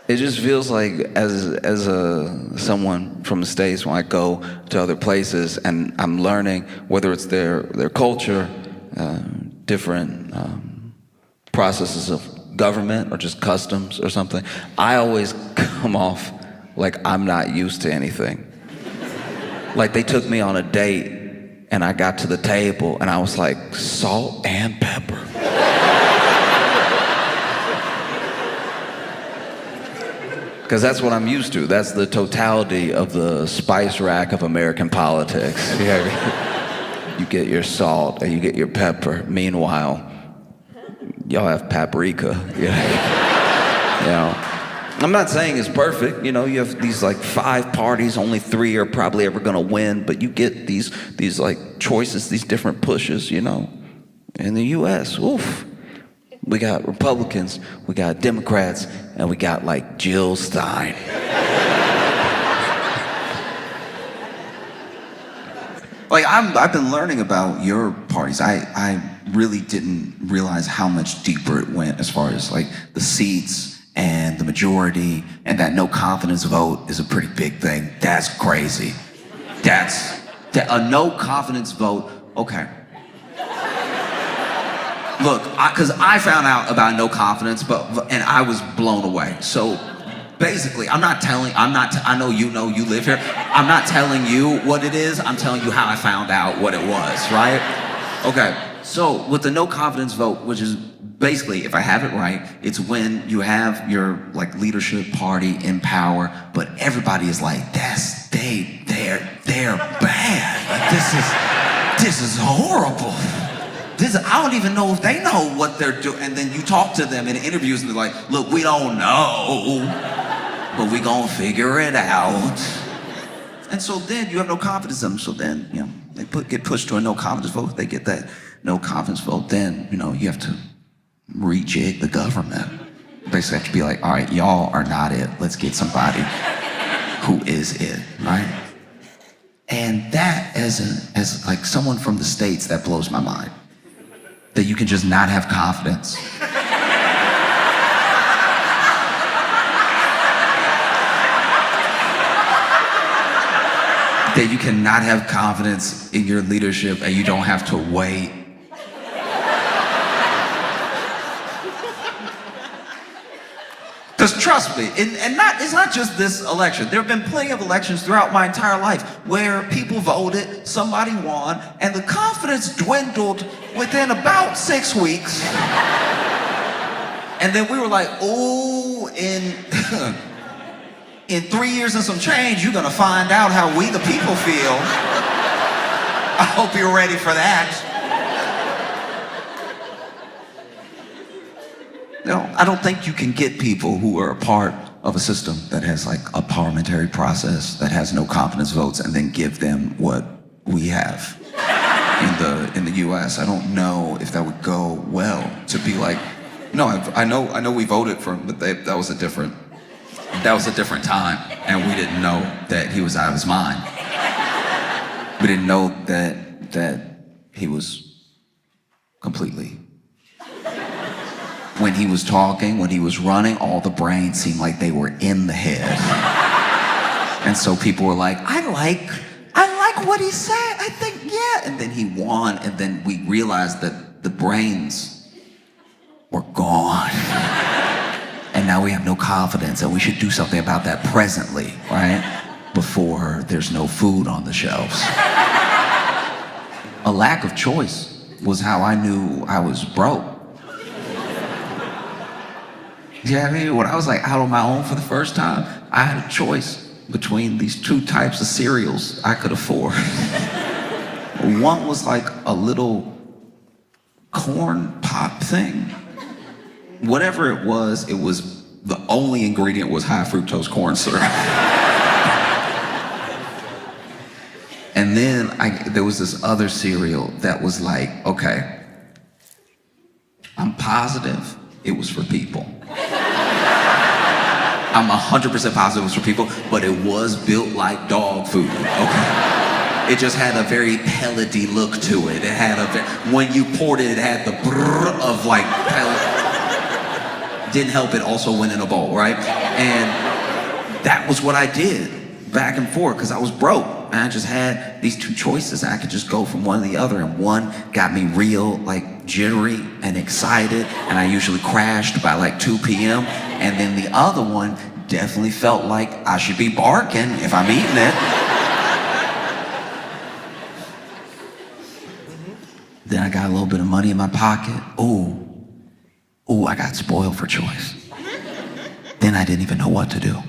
it just feels like as someone from the States, when I go to other places and I'm learning whether it's their culture, different processes of government or just customs or something, I always come off like I'm not used to anything. Like they took me on a date and I got to the table and I was like, salt and pepper. Because that's what I'm used to. That's the totality of the spice rack of American politics. You get your salt and you get your pepper. Meanwhile, y'all have paprika. You know. I'm not saying it's perfect, you know, you have these like 5 parties, only 3 are probably ever gonna win, but you get these like choices, these different pushes, you know. In the US, oof. We got Republicans, we got Democrats, and we got like Jill Stein. Like I've been learning about your parties. I really didn't realize how much deeper it went as far as like the seats and the majority, and that no confidence vote is a pretty big thing. That's crazy. That's a no confidence vote. Okay. Look, because I found out about no confidence, and I was blown away. So basically, I know you live here. I'm not telling you what it is. I'm telling you how I found out what it was, right? Okay. So with the no confidence vote, which is basically, if I have it right, it's when you have your like leadership party in power, but everybody is like, they're bad. Like, this is horrible. I don't even know if they know what they're doing. And then you talk to them in interviews and they're like, look, we don't know, but we gonna figure it out. And so then you have no confidence in them. So then, you know, they get pushed to a no confidence vote. They get that no confidence vote. Then, you know, you have to rejig the government. Basically have to be like, all right, y'all are not it. Let's get somebody who is it, right? And that, as like someone from the States, that blows my mind. That you can just not have confidence. That you cannot have confidence in your leadership and you don't have to wait. Because trust me, it's not just this election. There have been plenty of elections throughout my entire life where people voted, somebody won, and the confidence dwindled within about 6 weeks. And then we were like, oh, in 3 years and some change, you're gonna find out how we the people feel. I hope you're ready for that. No, I don't think you can get people who are a part of a system that has like a parliamentary process that has no confidence votes and then give them what we have in the US. I don't know if that would go well to be like, no, I know we voted for him, but that was a different time, and we didn't know that he was out of his mind. We didn't know that he was completely. When he was talking, when he was running, all the brains seemed like they were in the head. And so people were like, I like what he said. I think, yeah. And then he won, and then we realized that the brains were gone. And now we have no confidence, and we should do something about that presently, right? Before there's no food on the shelves. A lack of choice was how I knew I was broke. Yeah, I mean, when I was like out on my own for the first time, I had a choice between these 2 types of cereals I could afford. One was like a little corn pop thing. Whatever it was the only ingredient was high fructose corn syrup. And then there was this other cereal that was like, okay, positive it was for people. I'm 100% positive it was for people, but it was built like dog food, okay? It just had a very pellety look to it. It had when you poured it, it had the brrr of like pellet. Didn't help, it also went in a bowl, right? And that was what I did, back and forth, because I was broke. And I just had these two choices. I could just go from one to the other, and one got me real, like, jittery and excited, and I usually crashed by like 2 p.m. And then the other one definitely felt like I should be barking if I'm eating it. Then I got a little bit of money in my pocket. Ooh, I got spoiled for choice. Then I didn't even know what to do.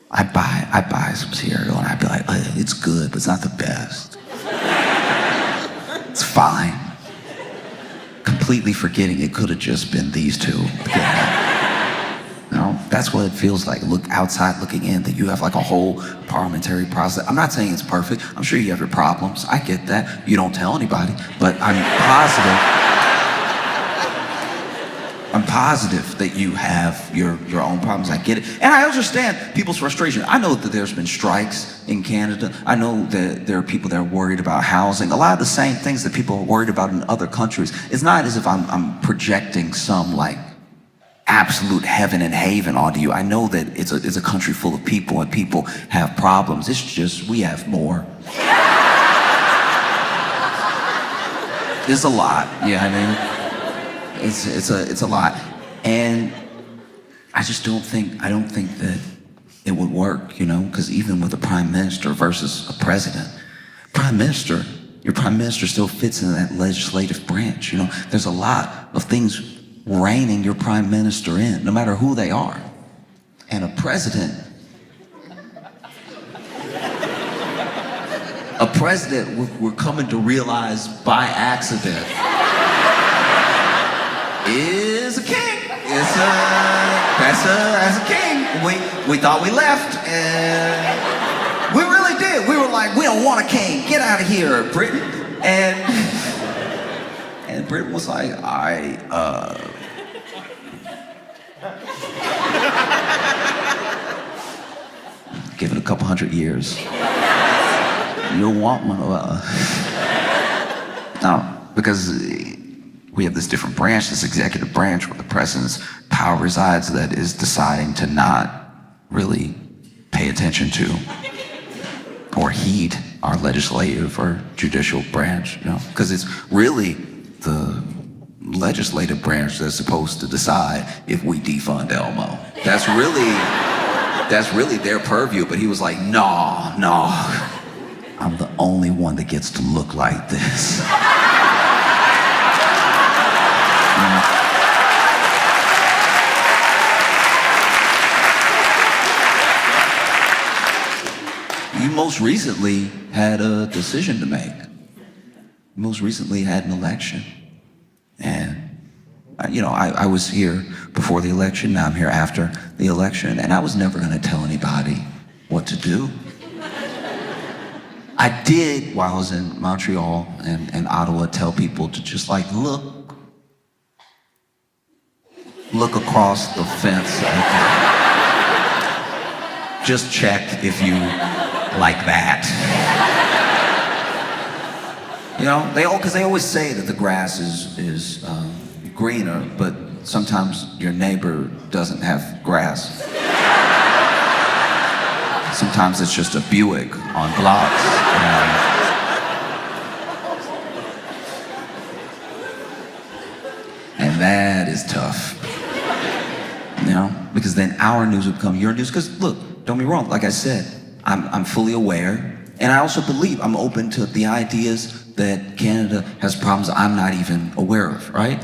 I'd buy some cereal and I'd be like, it's good, but it's not the best. It's fine. Completely forgetting it could have just been these two. No, that's what it feels like. Look outside looking in, that you have like a whole parliamentary process. I'm not saying it's perfect. I'm sure you have your problems. I get that. You don't tell anybody, but I'm positive that you have your own problems. I get it. And I understand people's frustration. I know that there's been strikes in Canada. I know that there are people that are worried about housing. A lot of the same things that people are worried about in other countries. It's not as if I'm projecting some like absolute heaven and haven onto you. I know that it's a country full of people and people have problems. It's just we have more. There's a lot, I mean. It's a lot, and I don't think that it would work, because even with a prime minister versus a president, your prime minister still fits in that legislative branch. There's a lot of things reining your prime minister in, no matter who they are, and a president we're coming to realize by accident is a king. That's a king. We thought we left, and we really did. We were like, we don't want a king. Get out of here, Britain. And Britain was like, give it a couple hundred years. You'll want one of us. No, because we have this different branch, this executive branch where the president's power resides, that is deciding to not really pay attention to or heed our legislative or judicial branch, because it's really the legislative branch that's supposed to decide if we defund Elmo. That's really their purview, but he was like, no, I'm the only one that gets to look like this. You most recently had a decision to make. You most recently had an election. And, I was here before the election, now I'm here after the election, and I was never gonna tell anybody what to do. I did, while I was in Montreal and Ottawa, tell people to just like look across the fence. Just check if you like that. Because they always say that the grass is greener, but sometimes your neighbor doesn't have grass. Sometimes it's just a Buick on blocks. And that is tough. Because then our news would become your news. Because look, don't be wrong, like I said, I'm fully aware, and I also believe I'm open to the ideas that Canada has problems I'm not even aware of, right?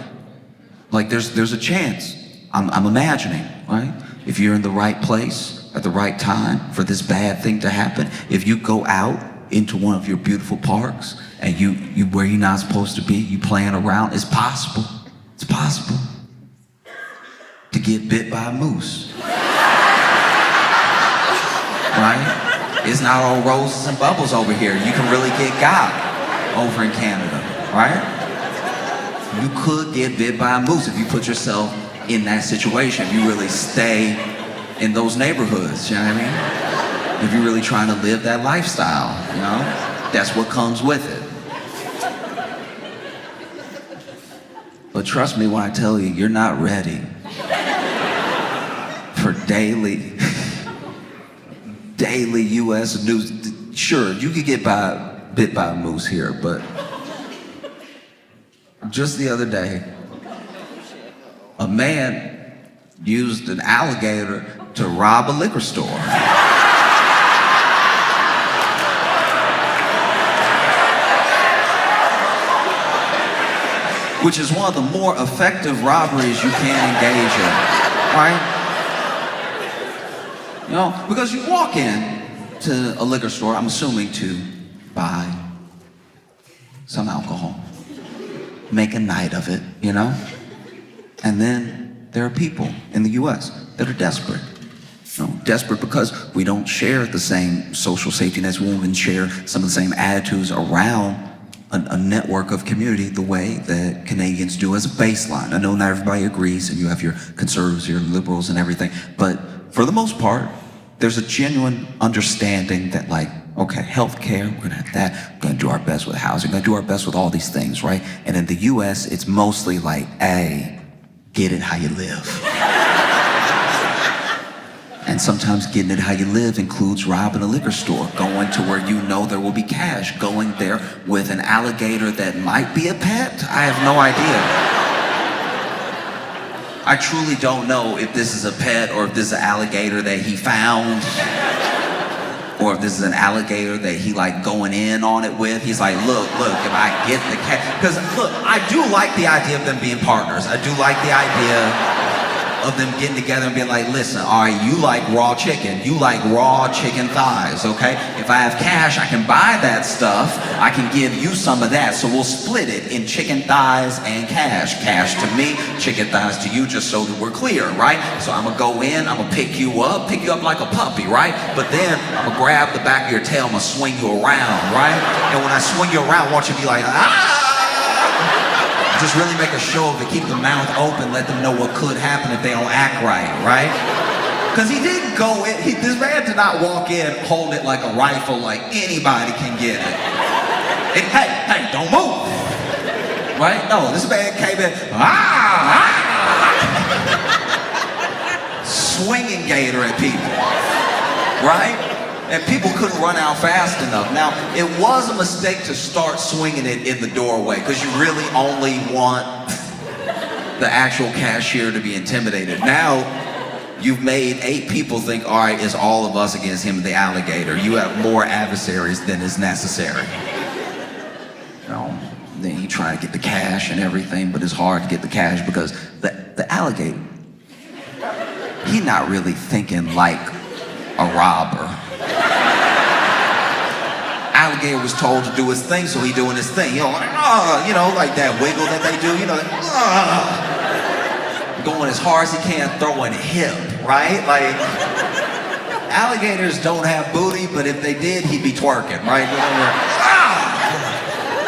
Like there's a chance, I'm imagining, right? If you're in the right place at the right time for this bad thing to happen, if you go out into one of your beautiful parks and you where you're not supposed to be, you playing around, it's possible to get bit by a moose. Right? It's not all roses and bubbles over here. You can really get got over in Canada, right? you could get bit by a moose if you put yourself in that situation. If you really stay in those neighborhoods, you know what I mean? If you're really trying to live that lifestyle, you know? That's what comes with it. But trust me when I tell you, you're not ready for daily U.S. news. Sure, you could get bit by a moose here, but just the other day, a man used an alligator to rob a liquor store. Which is one of the more effective robberies you can engage in, right? You know, because you walk in to a liquor store, I'm assuming to buy some alcohol, make a night of it, you know? And then there are people in the US that are desperate. You know, desperate because we don't share the same social safety nets, we won't even share some of the same attitudes around a network of community the way that Canadians do as a baseline. I know not everybody agrees, and you have your conservatives, your liberals, and everything, but for the most part, there's a genuine understanding that, like, okay, healthcare, we're gonna have that, we're gonna do our best with housing, we're gonna do our best with all these things, right? And in the US, it's mostly like, hey, get it how you live. And sometimes getting it how you live includes robbing a liquor store, going to where you know there will be cash, going there with an alligator that might be a pet. I have no idea. I truly don't know if this is a pet or if this is an alligator that he found, or if this is an alligator that he like going in on it with. He's like, look, if I get the cat, because look, I do like the idea of them being partners. I do like the idea of them getting together and being like, listen, all right, you like raw chicken, you like raw chicken thighs, okay? If I have cash, I can buy that stuff, I can give you some of that, so we'll split it in chicken thighs and cash. Cash to me, chicken thighs to you, just so that we're clear, right? So I'm gonna go in, I'm gonna pick you up like a puppy, right? But then I'm gonna grab the back of your tail, I'm gonna swing you around, right? And when I swing you around, I want you to be like, ah! Just really make a show of it, keep the mouth open, let them know what could happen if they don't act right? Because he didn't go in, this man did not walk in holding it like a rifle, like anybody can get it. And hey, don't move, right? No, this man came in, swinging gator at people, right? And people couldn't run out fast enough. Now, it was a mistake to start swinging it in the doorway, because you really only want the actual cashier to be intimidated. Now, you've made 8 people think, all right, it's all of us against him, the alligator. You have more adversaries than is necessary. You know, then you try to get the cash and everything, but it's hard to get the cash because the alligator, he's not really thinking like a robber. Alligator was told to do his thing, so he doing his thing. You know, like that wiggle that they do, going as hard as he can, throwing hip, right? Like, alligators don't have booty, but if they did, he'd be twerking, right?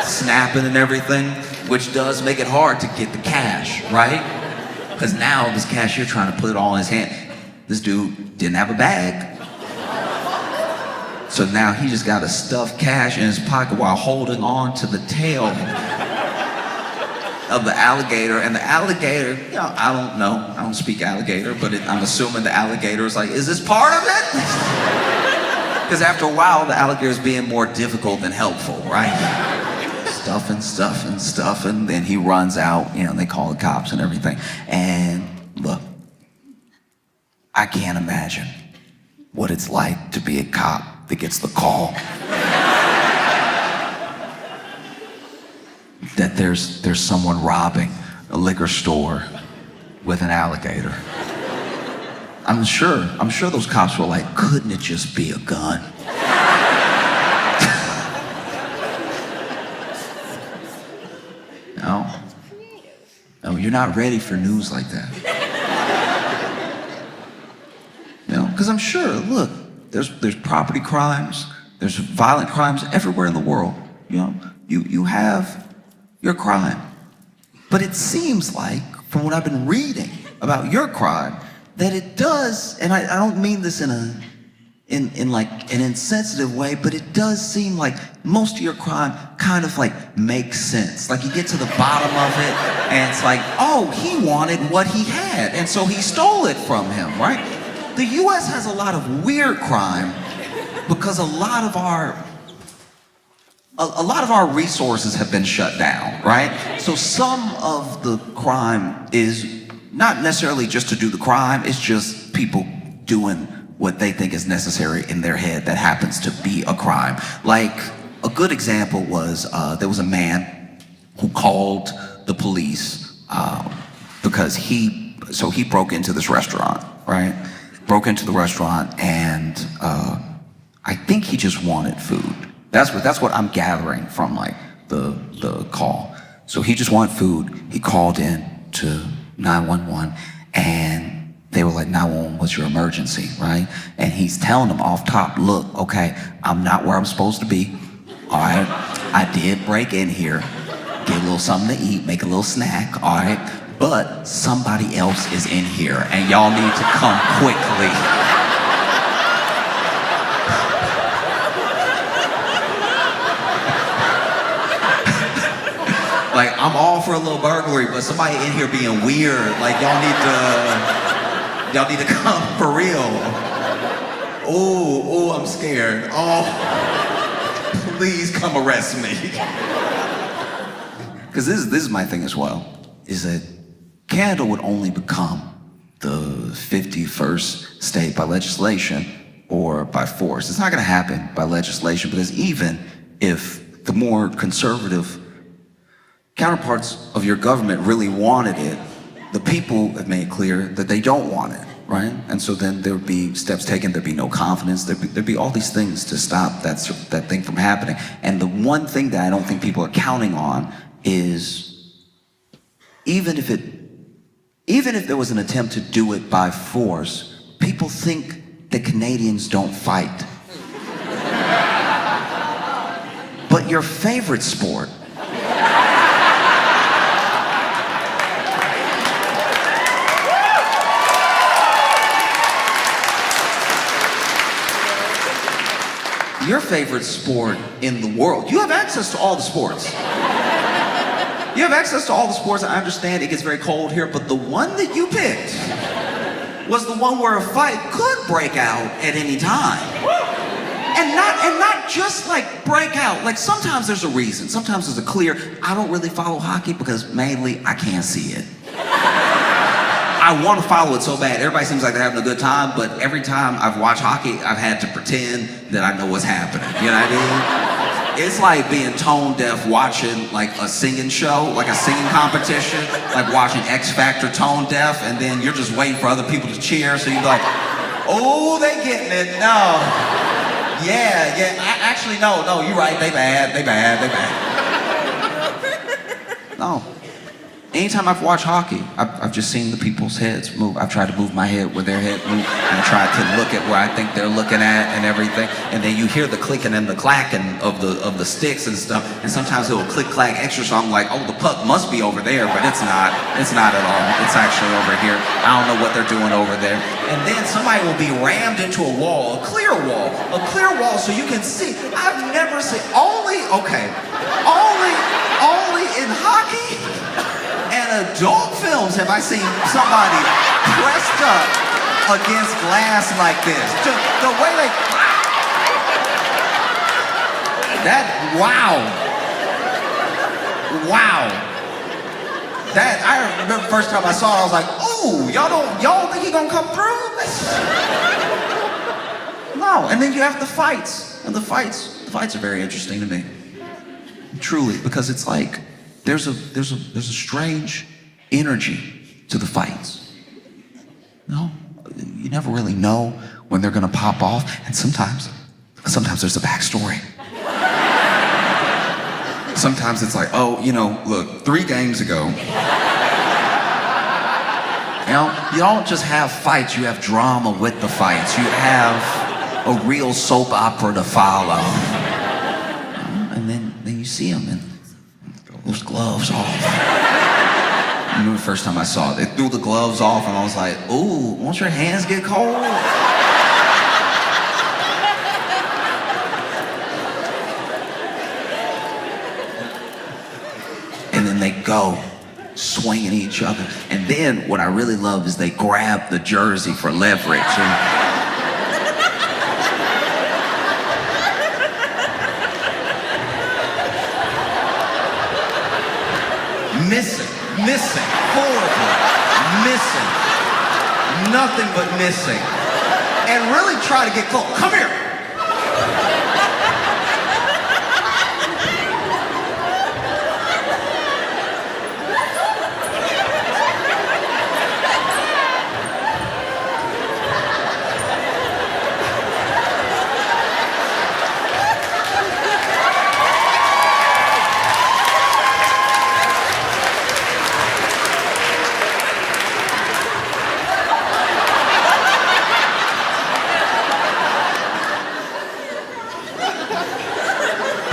Snapping and everything, which does make it hard to get the cash, right? Because now this cashier trying to put it all in his hand. This dude didn't have a bag. So now he just got to stuff cash in his pocket while holding on to the tail of the alligator. And the alligator, you know, I don't know, I don't speak alligator, but I'm assuming the alligator is like, is this part of it? Because after a while, the alligator is being more difficult than helpful, right? Stuffing, then he runs out, you know, they call the cops and everything. And look, I can't imagine what it's like to be a cop that gets the call that there's someone robbing a liquor store with an alligator. I'm sure those cops were like, couldn't it just be a gun? No, you're not ready for news like that. You know, because I'm sure, look, there's property crimes, there's violent crimes everywhere in the world. You know, you have your crime. But it seems like, from what I've been reading about your crime, that it does, and I don't mean this in like an insensitive way, but it does seem like most of your crime kind of like makes sense. Like you get to the bottom of it, and it's like, oh, he wanted what he had, and so he stole it from him, right? The US has a lot of weird crime because a lot of our resources have been shut down, right? So some of the crime is not necessarily just to do the crime, it's just people doing what they think is necessary in their head that happens to be a crime. Like, a good example was, there was a man who called the police because he broke into this restaurant, right? Broke into the restaurant and I think he just wanted food. That's what I'm gathering from like the call. So he just wanted food. He called in to 911 and they were like, 911, what's your emergency, right? And he's telling them off top, look, okay, I'm not where I'm supposed to be, all right? I did break in here, get a little something to eat, make a little snack, all right? But somebody else is in here and y'all need to come quickly. Like, I'm all for a little burglary, but somebody in here being weird, like y'all need to come for real. Oh, I'm scared. Oh, please come arrest me. Because this is my thing as well, is that Canada would only become the 51st state by legislation or by force. It's not gonna happen by legislation because even if the more conservative counterparts of your government really wanted it, the people have made clear that they don't want it, right? And so then there would be steps taken, there'd be no confidence, there'd be all these things to stop that thing from happening. And the one thing that I don't think people are counting on is even if there was an attempt to do it by force, people think that Canadians don't fight. But your favorite sport, your favorite sport in the world, you have access to all the sports. You have access to all the sports. I understand it gets very cold here, but the one that you picked was the one where a fight could break out at any time. And not just like break out. Like sometimes there's a reason. Sometimes there's a clear, I don't really follow hockey because mainly I can't see it. I want to follow it so bad. Everybody seems like they're having a good time, but every time I've watched hockey, I've had to pretend that I know what's happening. You know what I mean? It's like being tone deaf watching like a singing show, like a singing competition, like watching X Factor tone deaf, and then you're just waiting for other people to cheer, so you're like, oh, they getting it, no. Yeah, actually, no, you're right, they bad. No. Anytime I've watched hockey, I've just seen the people's heads move. I've tried to move my head where their head move, and I try to look at where I think they're looking at and everything. And then you hear the clicking and the clacking of the sticks and stuff. And sometimes it will click clack extra, so I'm like, oh, the puck must be over there, but it's not. It's not at all. It's actually over here. I don't know what they're doing over there. And then somebody will be rammed into a wall, a clear wall so you can see. I've never seen, only in hockey and adult films have I seen somebody pressed up against glass like this. The way they... Wow. That, I remember the first time I saw it, I was like, ooh, y'all don't think he gonna come through? No, and then you have the fights. And the fights are very interesting to me. Truly, because it's like, there's a strange energy to the fights. No, you never really know when they're gonna pop off, and sometimes there's a backstory. Sometimes it's like, oh, look, 3 games ago, you don't just have fights, you have drama with the fights. You have a real soap opera to follow. And then you see them and those gloves off. remember the first time I saw it. They threw the gloves off and I was like, ooh, won't your hands get cold? And then they go swinging each other. And then what I really love is they grab the jersey for leverage. Missing, horrible, missing, nothing but missing. And really try to get close. Come here.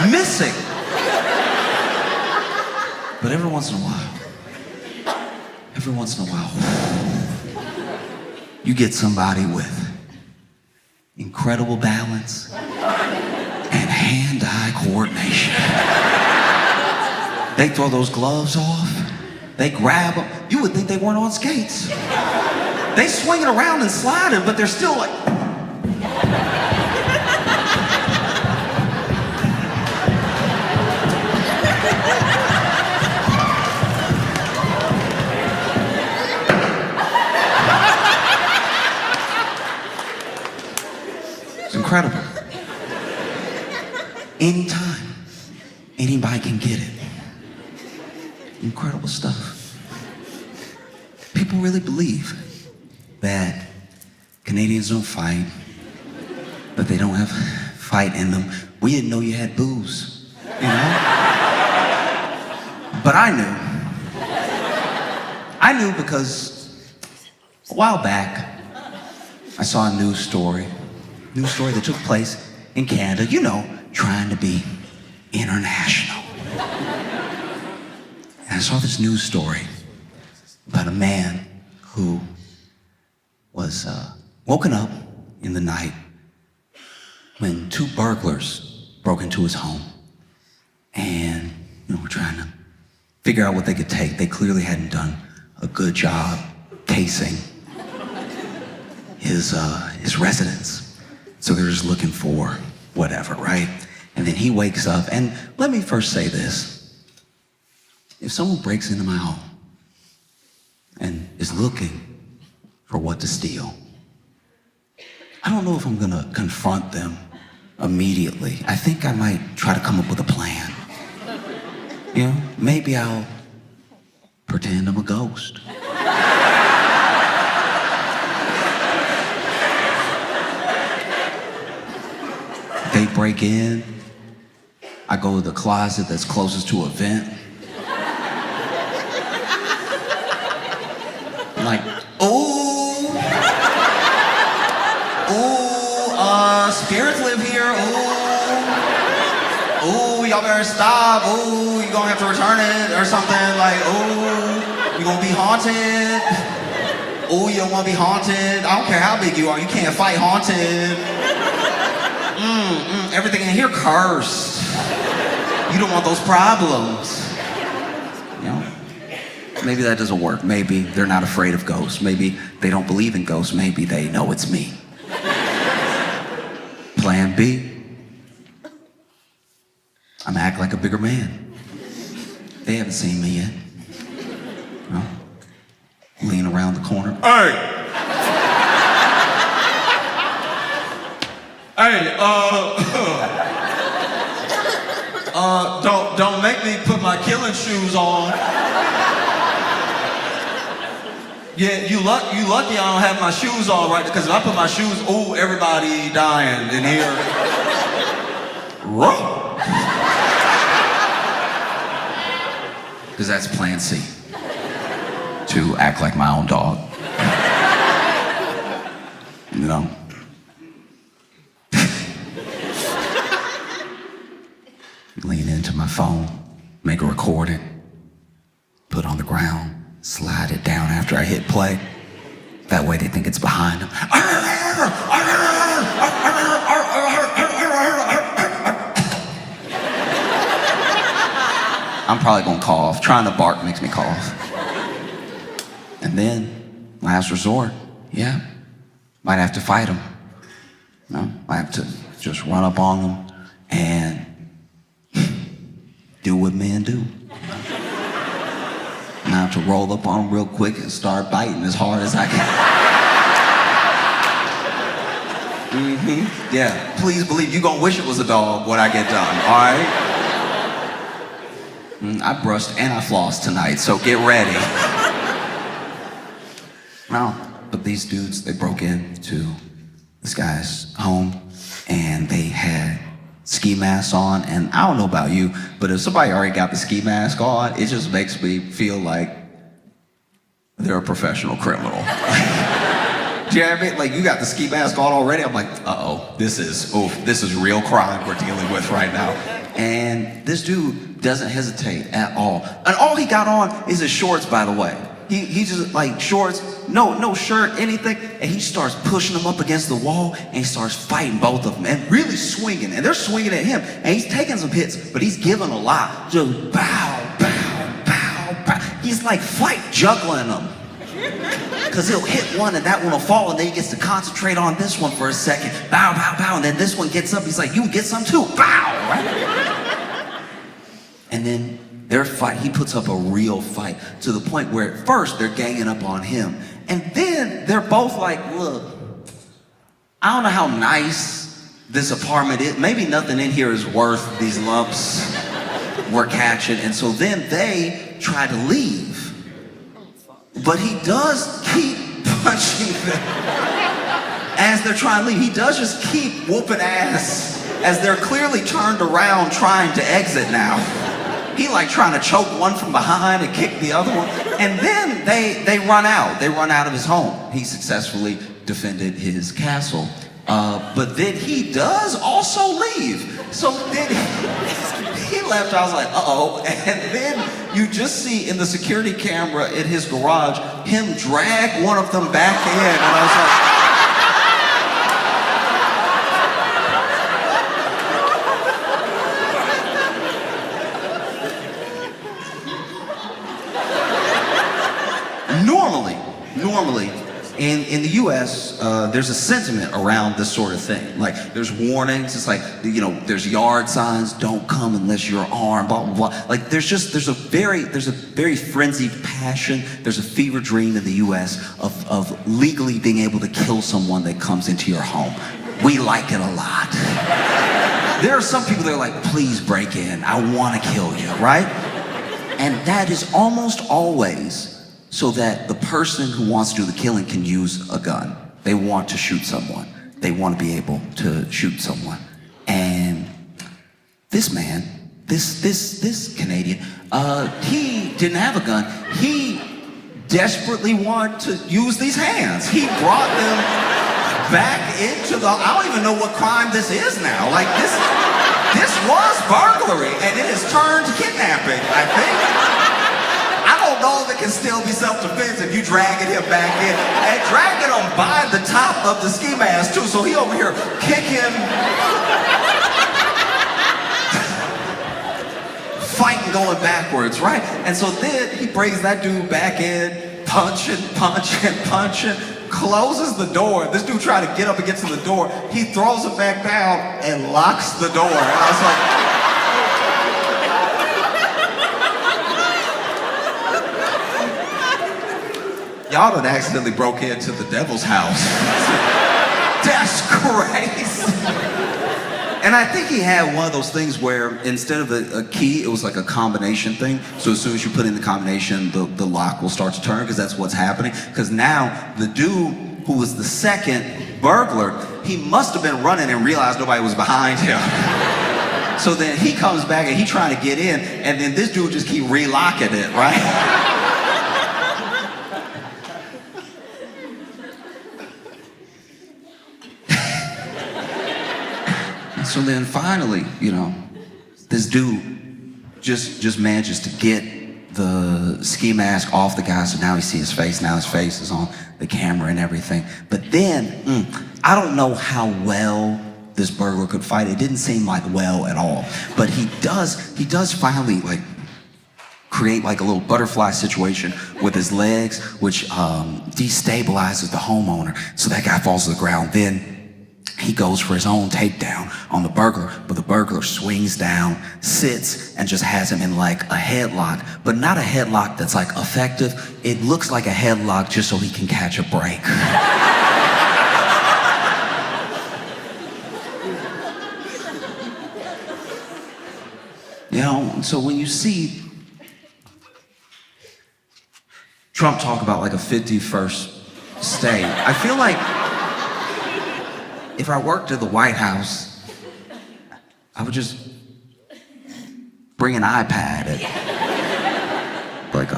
Missing. But every once in a while, you get somebody with incredible balance and hand-eye coordination. They throw those gloves off, they grab them. You would think they weren't on skates. They swing it around and slide it, but they're still like, incredible. Anytime, anybody can get it. Incredible stuff. People really believe that Canadians don't fight, that they don't have fight in them. We didn't know you had booze, you know? But I knew because a while back, I saw a news story that took place in Canada, you know, trying to be international. And I saw this news story about a man who was woken up in the night when two burglars broke into his home and were trying to figure out what they could take. They clearly hadn't done a good job casing his residence. So they're just looking for whatever, right? And then he wakes up, and let me first say this. If someone breaks into my home and is looking for what to steal, I don't know if I'm gonna confront them immediately. I think I might try to come up with a plan. You know, maybe I'll pretend I'm a ghost. They break in, I go to the closet that's closest to a vent. I'm like, ooh, spirits live here, ooh, y'all better stop, ooh, you're gonna have to return it or something, like, ooh, you're gonna be haunted, ooh, you don't wanna be haunted, I don't care how big you are, you can't fight haunted. Everything in here cursed. You don't want those problems. You know? Maybe that doesn't work. Maybe they're not afraid of ghosts. Maybe they don't believe in ghosts. Maybe they know it's me. Plan B. I'm gonna act like a bigger man. They haven't seen me yet. No? Lean around the corner. Hey! Hey, don't make me put my killing shoes on. Yeah, you lucky I don't have my shoes on right, because if I put my shoes, ooh, everybody dying in here. Because that's plan C. To act like my own dog. You know? Lean into my phone, make a recording, put it on the ground, slide it down after I hit play. That way they think it's behind them. I'm probably gonna cough. Trying to bark makes me cough. And then, last resort, yeah, might have to fight them. No, I have to just run up on them and do what men do. And I have to roll up on them real quick and start biting as hard as I can. Yeah, please believe you gonna wish it was a dog when I get done, all right? I brushed and I flossed tonight, so get ready. No, but these dudes, they broke into this guy's home and they had ski masks on, and I don't know about you, but if somebody already got the ski mask on, it just makes me feel like they're a professional criminal. Do you know what I mean? Like, you got the ski mask on already, I'm like, uh-oh, this is real crime we're dealing with right now. And this dude doesn't hesitate at all. And all he got on is his shorts, by the way. He just like shorts, no shirt, anything, and he starts pushing them up against the wall, and he starts fighting both of them, and really swinging, and they're swinging at him, and he's taking some hits, but he's giving a lot. Just bow, bow, bow, bow. He's like fight juggling them, because he'll hit one, and that one will fall, and then he gets to concentrate on this one for a second. Bow, bow, bow, and then this one gets up. He's like, you get some too. Bow, right? And then their fight, he puts up a real fight to the point where at first they're ganging up on him. And then they're both like, look, I don't know how nice this apartment is. Maybe nothing in here is worth these lumps we're catching. And so then they try to leave. But he does keep punching them as they're trying to leave. He does just keep whooping ass as they're clearly turned around trying to exit now. He like trying to choke one from behind and kick the other one. And then they run out. They run out of his home. He successfully defended his castle. But then he does also leave. So then he left. I was like, uh-oh. And then you just see in the security camera in his garage, him drag one of them back in. And I was like, Normally, in the U.S., there's a sentiment around this sort of thing. Like, there's warnings. It's like, you know, there's yard signs. Don't come unless you're armed. Blah blah blah. Like, there's a very frenzied passion. There's a fever dream in the U.S. of legally being able to kill someone that comes into your home. We like it a lot. There are some people that are like, please break in. I want to kill you, right? And that is almost always so that the person who wants to do the killing can use a gun. They want to shoot someone. They want to be able to shoot someone. And this man, this Canadian, he didn't have a gun. He desperately wanted to use these hands. He brought them back into the, I don't even know what crime this is now. Like, this was burglary, and it has turned to kidnapping, I think. I don't know if it can still be self-defense if you dragging him back in. And dragging him by the top of the ski mask too, so he over here kicking, fighting going backwards, right? And so then he brings that dude back in, punching, closes the door. This dude tried to get up against the door. He throws it back down and locks the door. And I was like, y'all done accidentally broke into the devil's house. That's crazy. And I think he had one of those things where instead of a key, it was like a combination thing. So as soon as you put in the combination, the lock will start to turn, because that's what's happening. Because now the dude who was the second burglar, he must have been running and realized nobody was behind him. So then he comes back and he trying to get in, and then this dude just keep relocking it, right? So then finally, you know, this dude just manages to get the ski mask off the guy, so now you see his face. Now his face is on the camera and everything. But then, I don't know how well this burglar could fight. It didn't seem like well at all. But he does finally like create like a little butterfly situation with his legs, which destabilizes the homeowner. So that guy falls to the ground. Then he goes for his own takedown on the burglar, but the burglar swings down, sits, and just has him in like a headlock, but not a headlock that's like effective. It looks like a headlock just so he can catch a break. You know, so when you see Trump talk about like a 51st state, I feel like if I worked at the White House, I would just bring an iPad and like,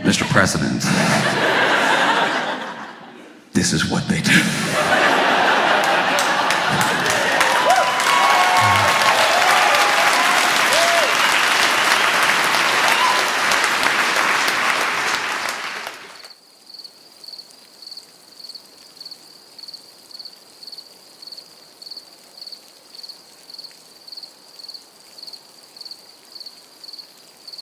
Mr. President, this is what they do.